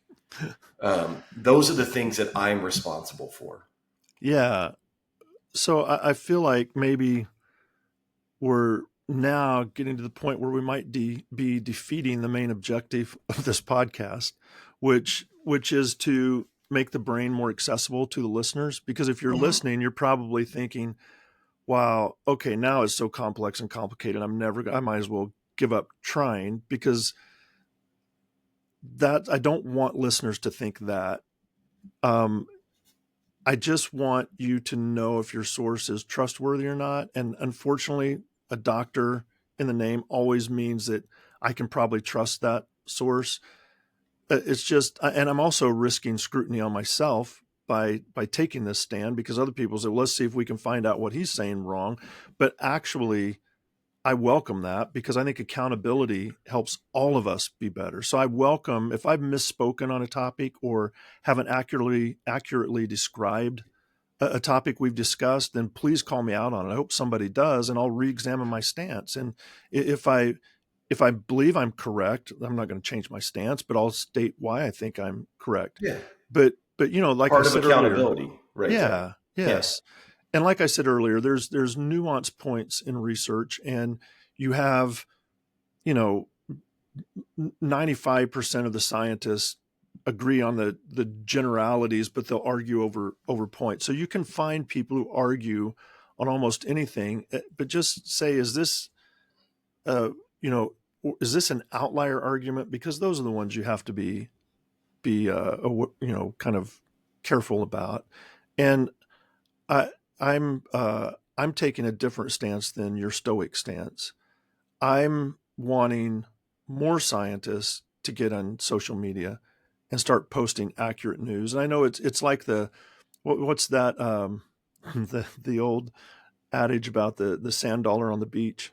Those are the things that I'm responsible for. Yeah. So I feel like maybe we're now getting to the point where we might be defeating the main objective of this podcast, which is to make the brain more accessible to the listeners. Because if you're listening, you're probably thinking, wow, okay, now it's so complex and complicated. I might as well give up trying, because that I don't want listeners to think that. I just want you to know if your source is trustworthy or not. And unfortunately, a doctor in the name always means that I can probably trust that source. It's just, and I'm also risking scrutiny on myself by taking this stand, because other people say, well, let's see if we can find out what he's saying wrong. But actually, I welcome that, because I think accountability helps all of us be better. So I welcome if I've misspoken on a topic or haven't accurately described a topic we've discussed, then please call me out on it. I hope somebody does, and I'll re-examine my stance. And if I believe I'm correct, I'm not going to change my stance, but I'll state why I think I'm correct. Yeah. But like Part I said of accountability, earlier, right? yeah, yes. Yeah. And like I said earlier, there's nuance points in research, and you have, 95% of the scientists agree on the generalities, but they'll argue over points. So you can find people who argue on almost anything, but just say, is this an outlier argument? Because those are the ones you have to be kind of careful about. And I'm taking a different stance than your stoic stance. I'm wanting more scientists to get on social media and start posting accurate news. And I know it's like what's that the old adage about the sand dollar on the beach.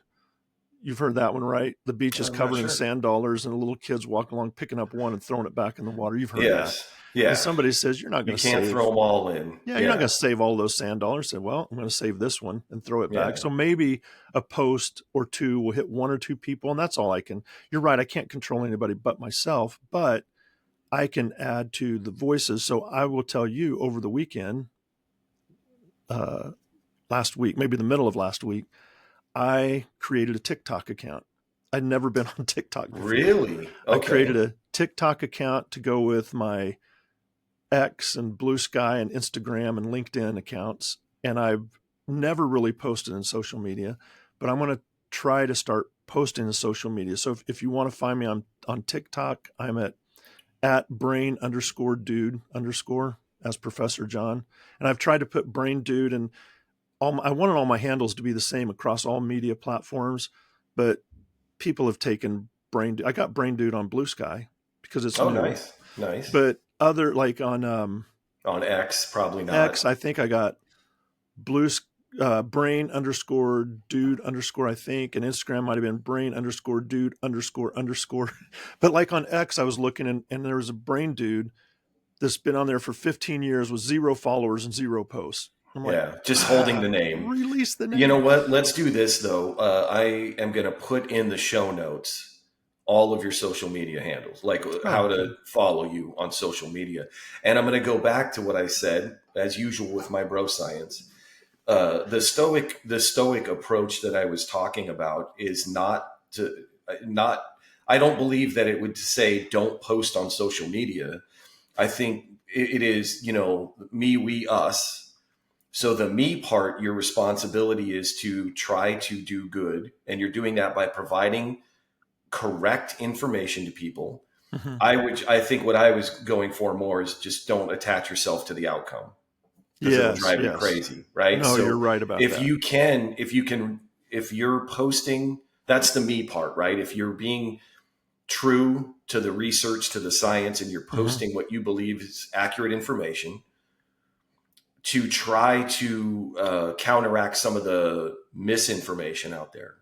You've heard that one, right? The beach is covered in sand dollars, and the little kids walking along picking up one and throwing it back in the water. You've heard that. Yeah. And somebody says, you're not going to save. You can't throw them all in. Yeah, you're not going to save all those sand dollars. Say, well, I'm going to save this one and throw it back. So maybe a post or two will hit one or two people, and that's all I can. You're right. I can't control anybody but myself, but I can add to the voices. So I will tell you, over the weekend, last week, maybe the middle of last week, I created a TikTok account. I'd never been on TikTok before. Really? Okay. I created a TikTok account to go with my X and BlueSky and Instagram and LinkedIn accounts. And I've never really posted in social media, but I'm going to try to start posting in social media. So if you want to find me on TikTok, I'm at brain_dude_ as Professor Jon. And I've tried to put brain dude, and I wanted all my handles to be the same across all media platforms, but people have taken brain dude. I got brain dude on BlueSky because it's new. Nice. But other, like on X, probably not. X, I think I got brain_dude_, I think, and Instagram might have been brain_dude__. But like on X, I was looking, and there was a brain dude that's been on there for 15 years with 0 followers and 0 posts. I'm like, just holding the name. Release the name. You know what? Let's do this, though. I am going to put in the show notes all of your social media handles, like how to follow you on social media. And I'm going to go back to what I said, as usual with my bro science. The stoic approach that I was talking about is not, I don't believe that it would say don't post on social media. I think it is, me, we, us. So the me part, your responsibility is to try to do good. And you're doing that by providing correct information to people. Mm-hmm. I think what I was going for more is just don't attach yourself to the outcome. Because it'll drive you crazy, right? No, so you're right about that. If you're posting That's the me part, right? If you're being true to the research, to the science, and you're posting what you believe is accurate information, to try to counteract some of the misinformation out there.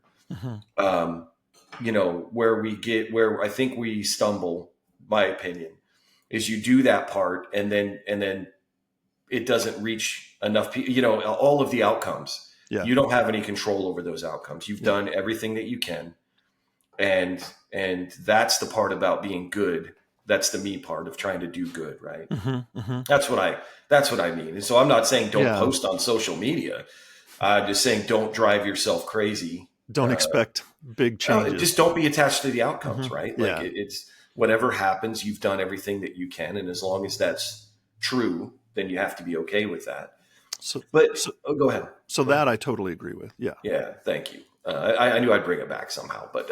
Where I think we stumble, my opinion, is you do that part and then it doesn't reach enough people, all of the outcomes. Yeah. You don't have any control over those outcomes. You've done everything that you can. And that's the part about being good. That's the me part of trying to do good, right? That's what I mean. And so I'm not saying don't post on social media. I'm just saying don't drive yourself crazy. Don't expect big changes. Just don't be attached to the outcomes, right? Like Yeah. it's whatever happens, you've done everything that you can. And as long as that's true, then you have to be okay with that. Go ahead. So that I totally agree with. Yeah. Yeah. Thank you. I knew I'd bring it back somehow, but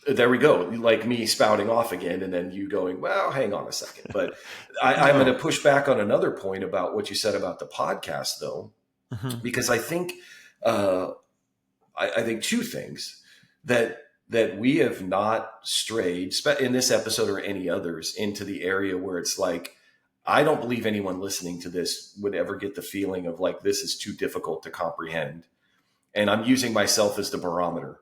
there we go. Like me spouting off again and then you going, well, hang on a second. But I'm going to push back on another point about what you said about the podcast, though, because I think two things that we have not strayed in this episode or any others into the area where it's like, I don't believe anyone listening to this would ever get the feeling of like, this is too difficult to comprehend. And I'm using myself as the barometer.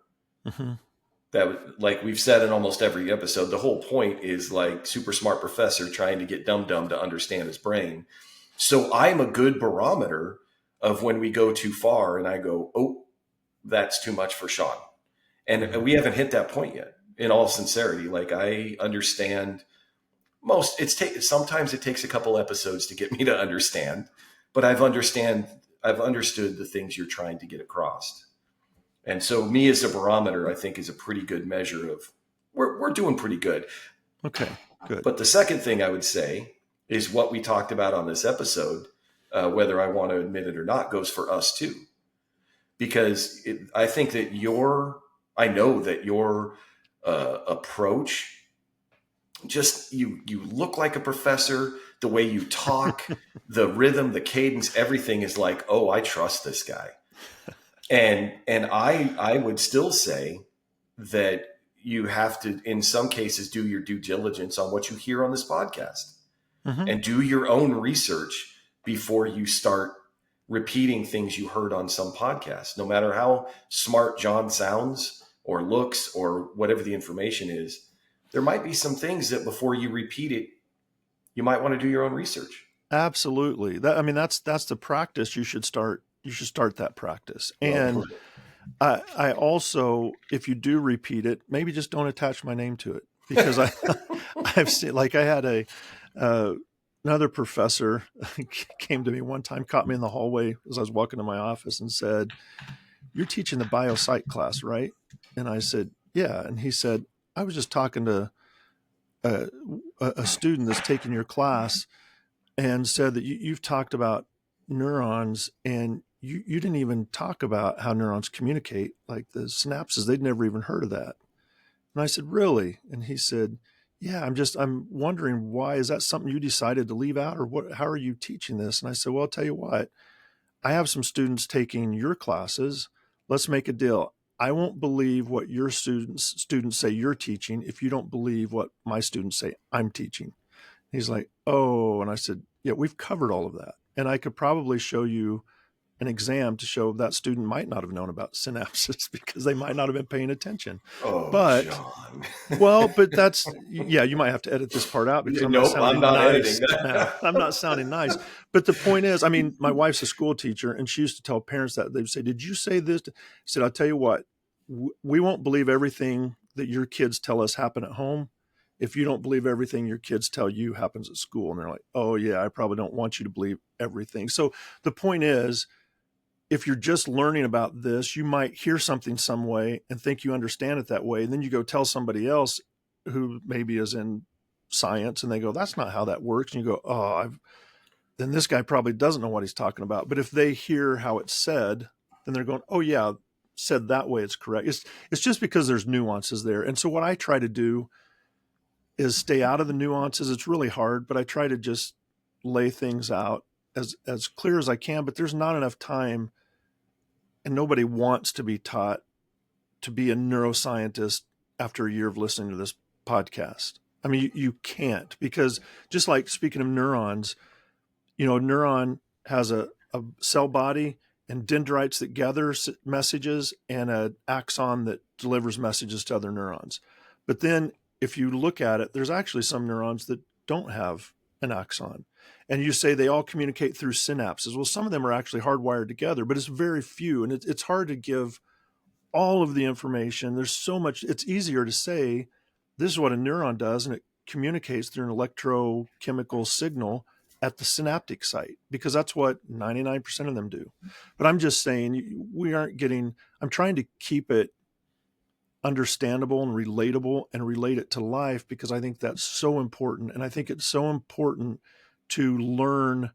That, like we've said in almost every episode, the whole point is like super smart professor trying to get dumb to understand his brain. So I'm a good barometer of when we go too far and I go, oh, that's too much for Sean. And we haven't hit that point yet, in all sincerity. Like I understand sometimes it takes a couple episodes to get me to understand, but I've understood the things you're trying to get across. And so me as a barometer, I think is a pretty good measure of we're doing pretty good. Okay, good. But the second thing I would say is what we talked about on this episode, whether I want to admit it or not, goes for us too. Because I think that I know that your approach, just you look like a professor, the way you talk, the rhythm, the cadence, everything is like, oh, I trust this guy. And I would still say that you have to, in some cases, do your due diligence on what you hear on this podcast and do your own research before you start repeating things you heard on some podcast. No matter how smart John sounds or looks or whatever the information is, there might be some things that before you repeat it, you might want to do your own research. Absolutely. That's the practice. You should start that practice. And I also, if you do repeat it, maybe just don't attach my name to it, because I've seen, like I had another professor came to me one time, caught me in the hallway as I was walking to my office and said, "You're teaching the biopsych class, right?" And I said, "Yeah." And he said, "I was just talking to a student that's taking your class and said that you've talked about neurons and you didn't even talk about how neurons communicate, like the synapses. They'd never even heard of that." And I said, "Really?" And he said, "Yeah, I'm wondering, why is that something you decided to leave out, or what, how are you teaching this?" And I said, "Well, I'll tell you what, I have some students taking your classes. Let's make a deal. I won't believe what your students say you're teaching if you don't believe what my students say I'm teaching." He's like, "Oh," and I said, "Yeah, we've covered all of that. And I could probably show you an exam to show that student might not have known about synapses because they might not have been paying attention." Oh, but John. but that's, yeah, you might have to edit this part out because I'm not sounding nice. No, I'm not sounding nice. But the point is, my wife's a school teacher, and she used to tell parents that they'd say, "Did you say this?" I said, "I'll tell you what, we won't believe everything that your kids tell us happen at home if you don't believe everything your kids tell you happens at school." And they're like, "Oh yeah, I probably don't want you to believe everything." So the point is, if you're just learning about this, you might hear something some way and think you understand it that way. And then you go tell somebody else who maybe is in science and they go, "That's not how that works." And you go, "Oh, then this guy probably doesn't know what he's talking about." But if they hear how it's said, then they're going, "Oh yeah, said that way, it's correct." It's just because there's nuances there. And so what I try to do is stay out of the nuances. It's really hard, but I try to just lay things out as clear as I can. But there's not enough time, and nobody wants to be taught to be a neuroscientist after a year of listening to this podcast. I mean, you can't, because just like speaking of neurons, a neuron has a cell body and dendrites that gather messages and an axon that delivers messages to other neurons. But then if you look at it, there's actually some neurons that don't have an axon. And you say they all communicate through synapses. Well, some of them are actually hardwired together, but it's very few. And it's hard to give all of the information. There's so much. It's easier to say, this is what a neuron does, and it communicates through an electrochemical signal at the synaptic site, because that's what 99% of them do. But I'm just saying, I'm trying to keep it understandable and relatable and relate it to life, because I think that's so important. And I think it's so important to learn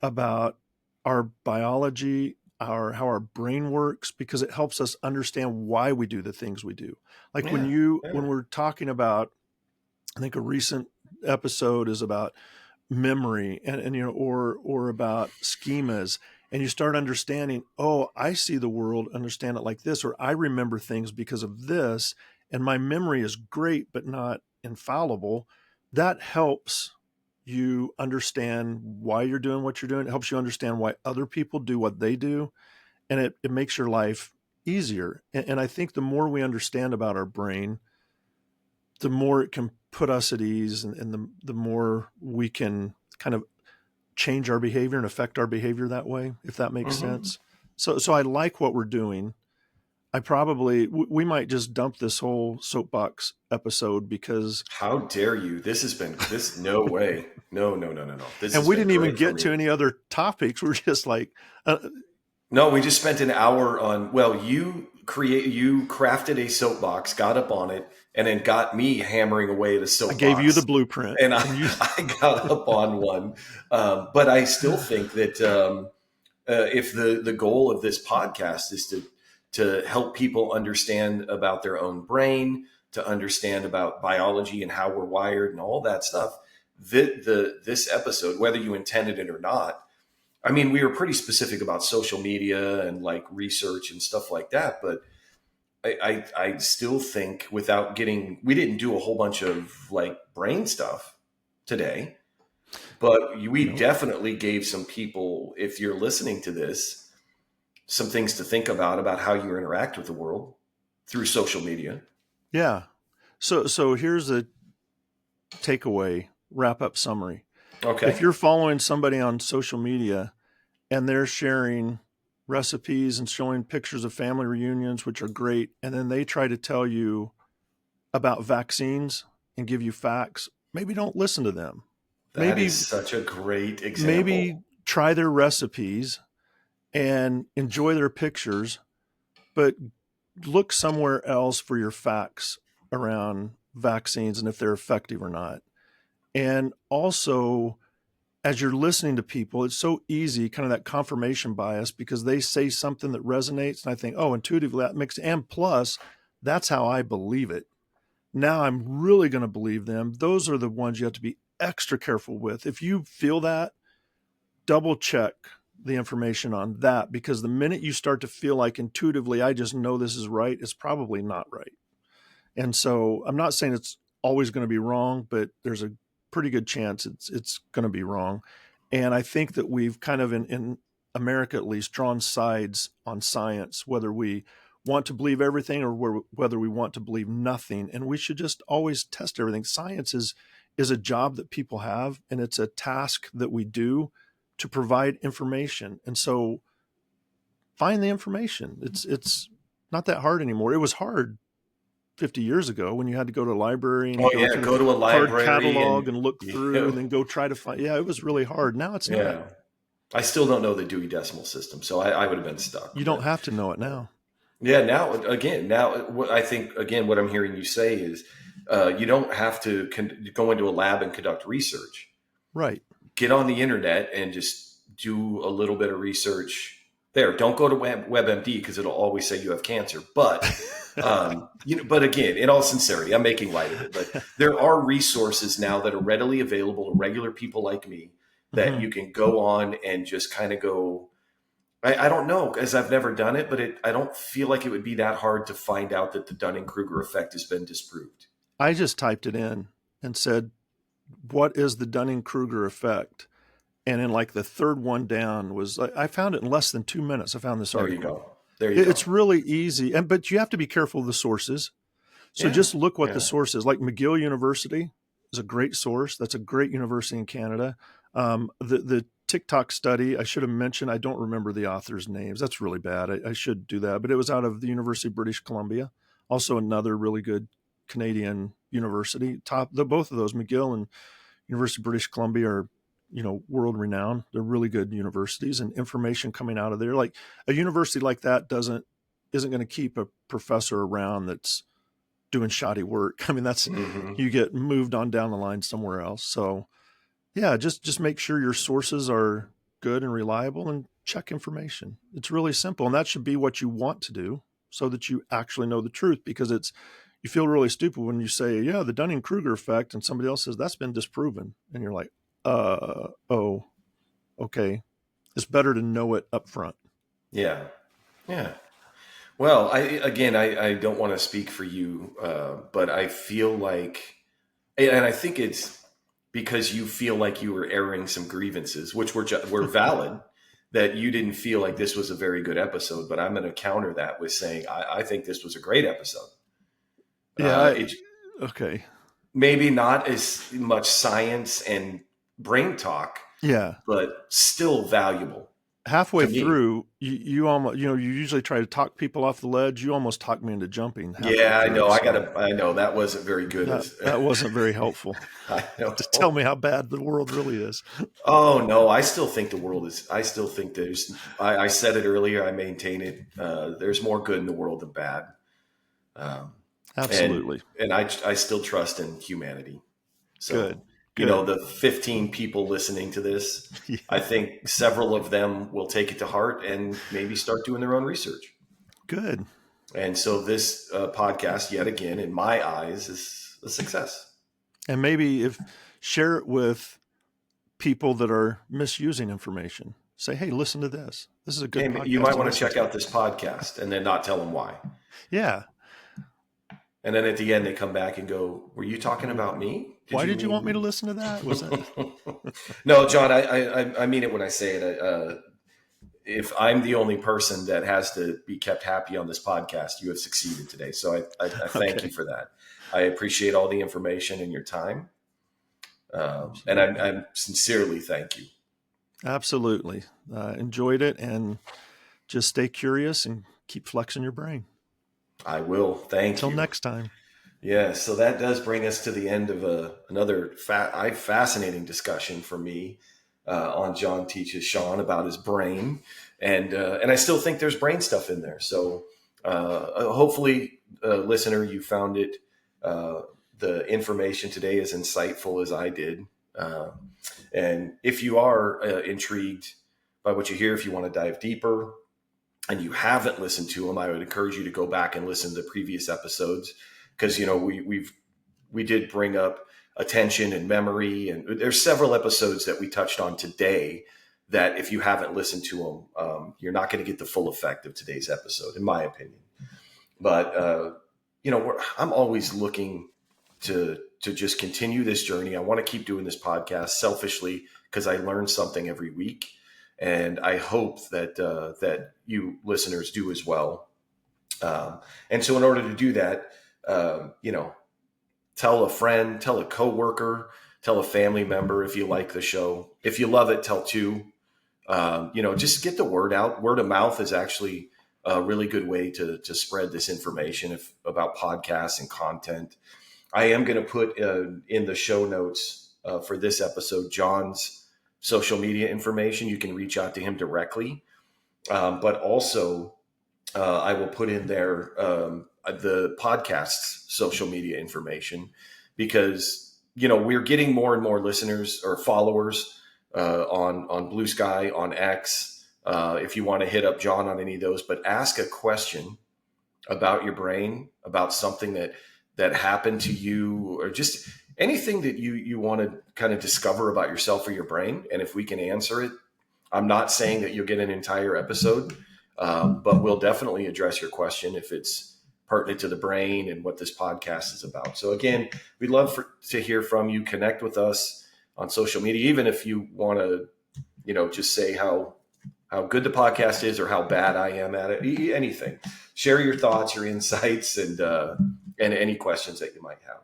about our biology, how our brain works, because it helps us understand why we do the things we do. Like when we're talking about, I think a recent episode is about memory and or about schemas, and you start understanding, oh, I see the world, understand it like this, or I remember things because of this, and my memory is great but not infallible. That helps you understand why you're doing what you're doing. It helps you understand why other people do what they do, and it makes your life easier. And I think the more we understand about our brain, the more it can put us at ease, and the more we can kind of change our behavior and affect our behavior that way, if that makes sense. So I like what we're doing. We might just dump this whole soapbox episode, because How dare you? No way. No. And we didn't even get to any other topics. We're just like, no, we just spent an hour on, you crafted a soapbox, got up on it, and then got me hammering away at a soapbox. I gave you the blueprint, and I got up on one. But I still think that if the goal of this podcast is to help people understand about their own brain, to understand about biology and how we're wired and all that stuff, this episode, whether you intended it or not, I mean, we were pretty specific about social media and like research and stuff like that, but I still think we didn't do a whole bunch of like brain stuff today, but we definitely gave some people, if you're listening to this, some things to think about how you interact with the world through social media. Yeah. So here's a takeaway, wrap up summary. Okay. If you're following somebody on social media and they're sharing recipes and showing pictures of family reunions, which are great, and then they try to tell you about vaccines and give you facts, maybe don't listen to them. That is such a great example. Maybe try their recipes and enjoy their pictures, but look somewhere else for your facts around vaccines and if they're effective or not. And also, as you're listening to people, it's so easy, kind of that confirmation bias, because they say something that resonates, and I think, oh, intuitively that makes, and plus, that's how I believe it. Now I'm really going to believe them. Those are the ones you have to be extra careful with. If you feel that, double check the information on that, because the minute you start to feel like intuitively, I just know this is right, it's probably not right. And so I'm not saying it's always going to be wrong, but there's a pretty good chance it's going to be wrong. And I think that we've kind of in America, at least, drawn sides on science, whether we want to believe everything or whether we want to believe nothing. And we should just always test everything. Science is a job that people have, and it's a task that we do to provide information. And so find the information. It's not that hard anymore. It was hard 50 years ago when you had to go to a library and go to a library catalog and look through and then go try to find. Yeah, it was really hard. Now it's not. I still don't know the Dewey Decimal System, so I would have been stuck. You don't have to know it now. Yeah, now I think what I'm hearing you say is you don't have to go into a lab and conduct research. Right. Get on the internet and just do a little bit of research there. Don't go to WebMD because it'll always say you have cancer. But but again, in all sincerity, I'm making light of it. But there are resources now that are readily available to regular people like me that you can go on and just kind of go I don't know, because I've never done it, but I don't feel like it would be that hard to find out that the Dunning-Kruger effect has been disproved. I just typed it in and said, what is the Dunning-Kruger effect? And in like the third one down was, I found it in less than 2 minutes. I found this There you article. go. There you go. It's really easy. But you have to be careful of the sources. So Yeah, just look what yeah. the source is. Like McGill University is a great source. That's a great university in Canada. The TikTok study, I should have mentioned, I don't remember the authors' names. That's really bad. I should do that. But it was out of the University of British Columbia, also another really good Canadian university. Both of those, McGill and University of British Columbia, are world renowned. They're really good universities, and information coming out of there, like a university like that isn't going to keep a professor around that's doing shoddy work. I mean, you get moved on down the line somewhere else. So yeah, just make sure your sources are good and reliable, and check information. It's really simple, and that should be what you want to do, so that you actually know the truth. Because you feel really stupid when you say, yeah, the Dunning-Kruger effect, and somebody else says that's been disproven, and you're like, oh, okay. It's better to know it up front. Yeah. Yeah. Well, I don't want to speak for you, but I feel like, and I think it's because you feel like you were airing some grievances, which were valid, that you didn't feel like this was a very good episode. But I'm going to counter that with saying I think this was a great episode. Yeah. Okay. Maybe not as much science and brain talk, Yeah, but still valuable. halfway To me. through, you almost, you usually try to talk people off the ledge. You almost talked me into jumping. Yeah, I through, know. so I know that wasn't very good. that wasn't very helpful I know. to tell me how bad the world really is. Oh no, I still think the world is. I still think I said it earlier. I maintain it. There's more good in the world than bad. Absolutely. And I still trust in humanity. So, Good. the 15 people listening to this, Yeah. I think several of them will take it to heart and maybe start doing their own research. Good. And so this podcast, yet again, in my eyes, is a success. And maybe share it with people that are misusing information. Say, hey, listen to this. This is a good Hey, podcast. you might want to check out this podcast and then not tell them why. Yeah. And then at the end, they come back and go, "Were you talking about me? Why did you want me to listen to that? Was it? No, John, I mean it when I say it. If I'm the only person that has to be kept happy on this podcast, you have succeeded today. So I thank you for that. I appreciate all the information and your time. And I sincerely thank you. Absolutely. Enjoyed it, and just stay curious and keep flexing your brain. I will. Thank you. Until next time. Yeah, so that does bring us to the end of another fascinating discussion for me on Jon Teaches Sean about his brain, and I still think there's brain stuff in there. So hopefully, listener, you found it the information today as insightful as I did, and if you are intrigued by what you hear, if you want to dive deeper, and you haven't listened to them, I would encourage you to go back and listen to previous episodes, because we did bring up attention and memory, and there's several episodes that we touched on today that if you haven't listened to them, you're not going to get the full effect of today's episode, in my opinion. But I'm always looking to just continue this journey. I want to keep doing this podcast selfishly because I learn something every week. And I hope that you listeners do as well. And so in order to do that, tell a friend, tell a coworker, tell a family member if you like the show. If you love it, tell two. Just get the word out. Word of mouth is actually a really good way to spread this information about podcasts and content. I am going to put in the show notes for this episode John's social media information. You can reach out to him directly. But also, I will put in there the podcast's social media information, because, we're getting more and more listeners or followers on BlueSky, on X. If you want to hit up John on any of those, but ask a question about your brain, about something that happened to you, or just anything that you want to kind of discover about yourself or your brain. And if we can answer it, I'm not saying that you'll get an entire episode, but we'll definitely address your question if it's pertinent to the brain and what this podcast is about. So again, we'd love to hear from you. Connect with us on social media, even if you want to, just say how good the podcast is or how bad I am at it. Anything. Share your thoughts, your insights, and any questions that you might have.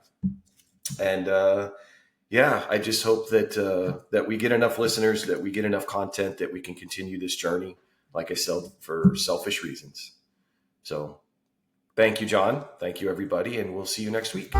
And I just hope that we get enough listeners, that we get enough content, that we can continue this journey, like I said, for selfish reasons. So thank you, John. Thank you, everybody. And we'll see you next week.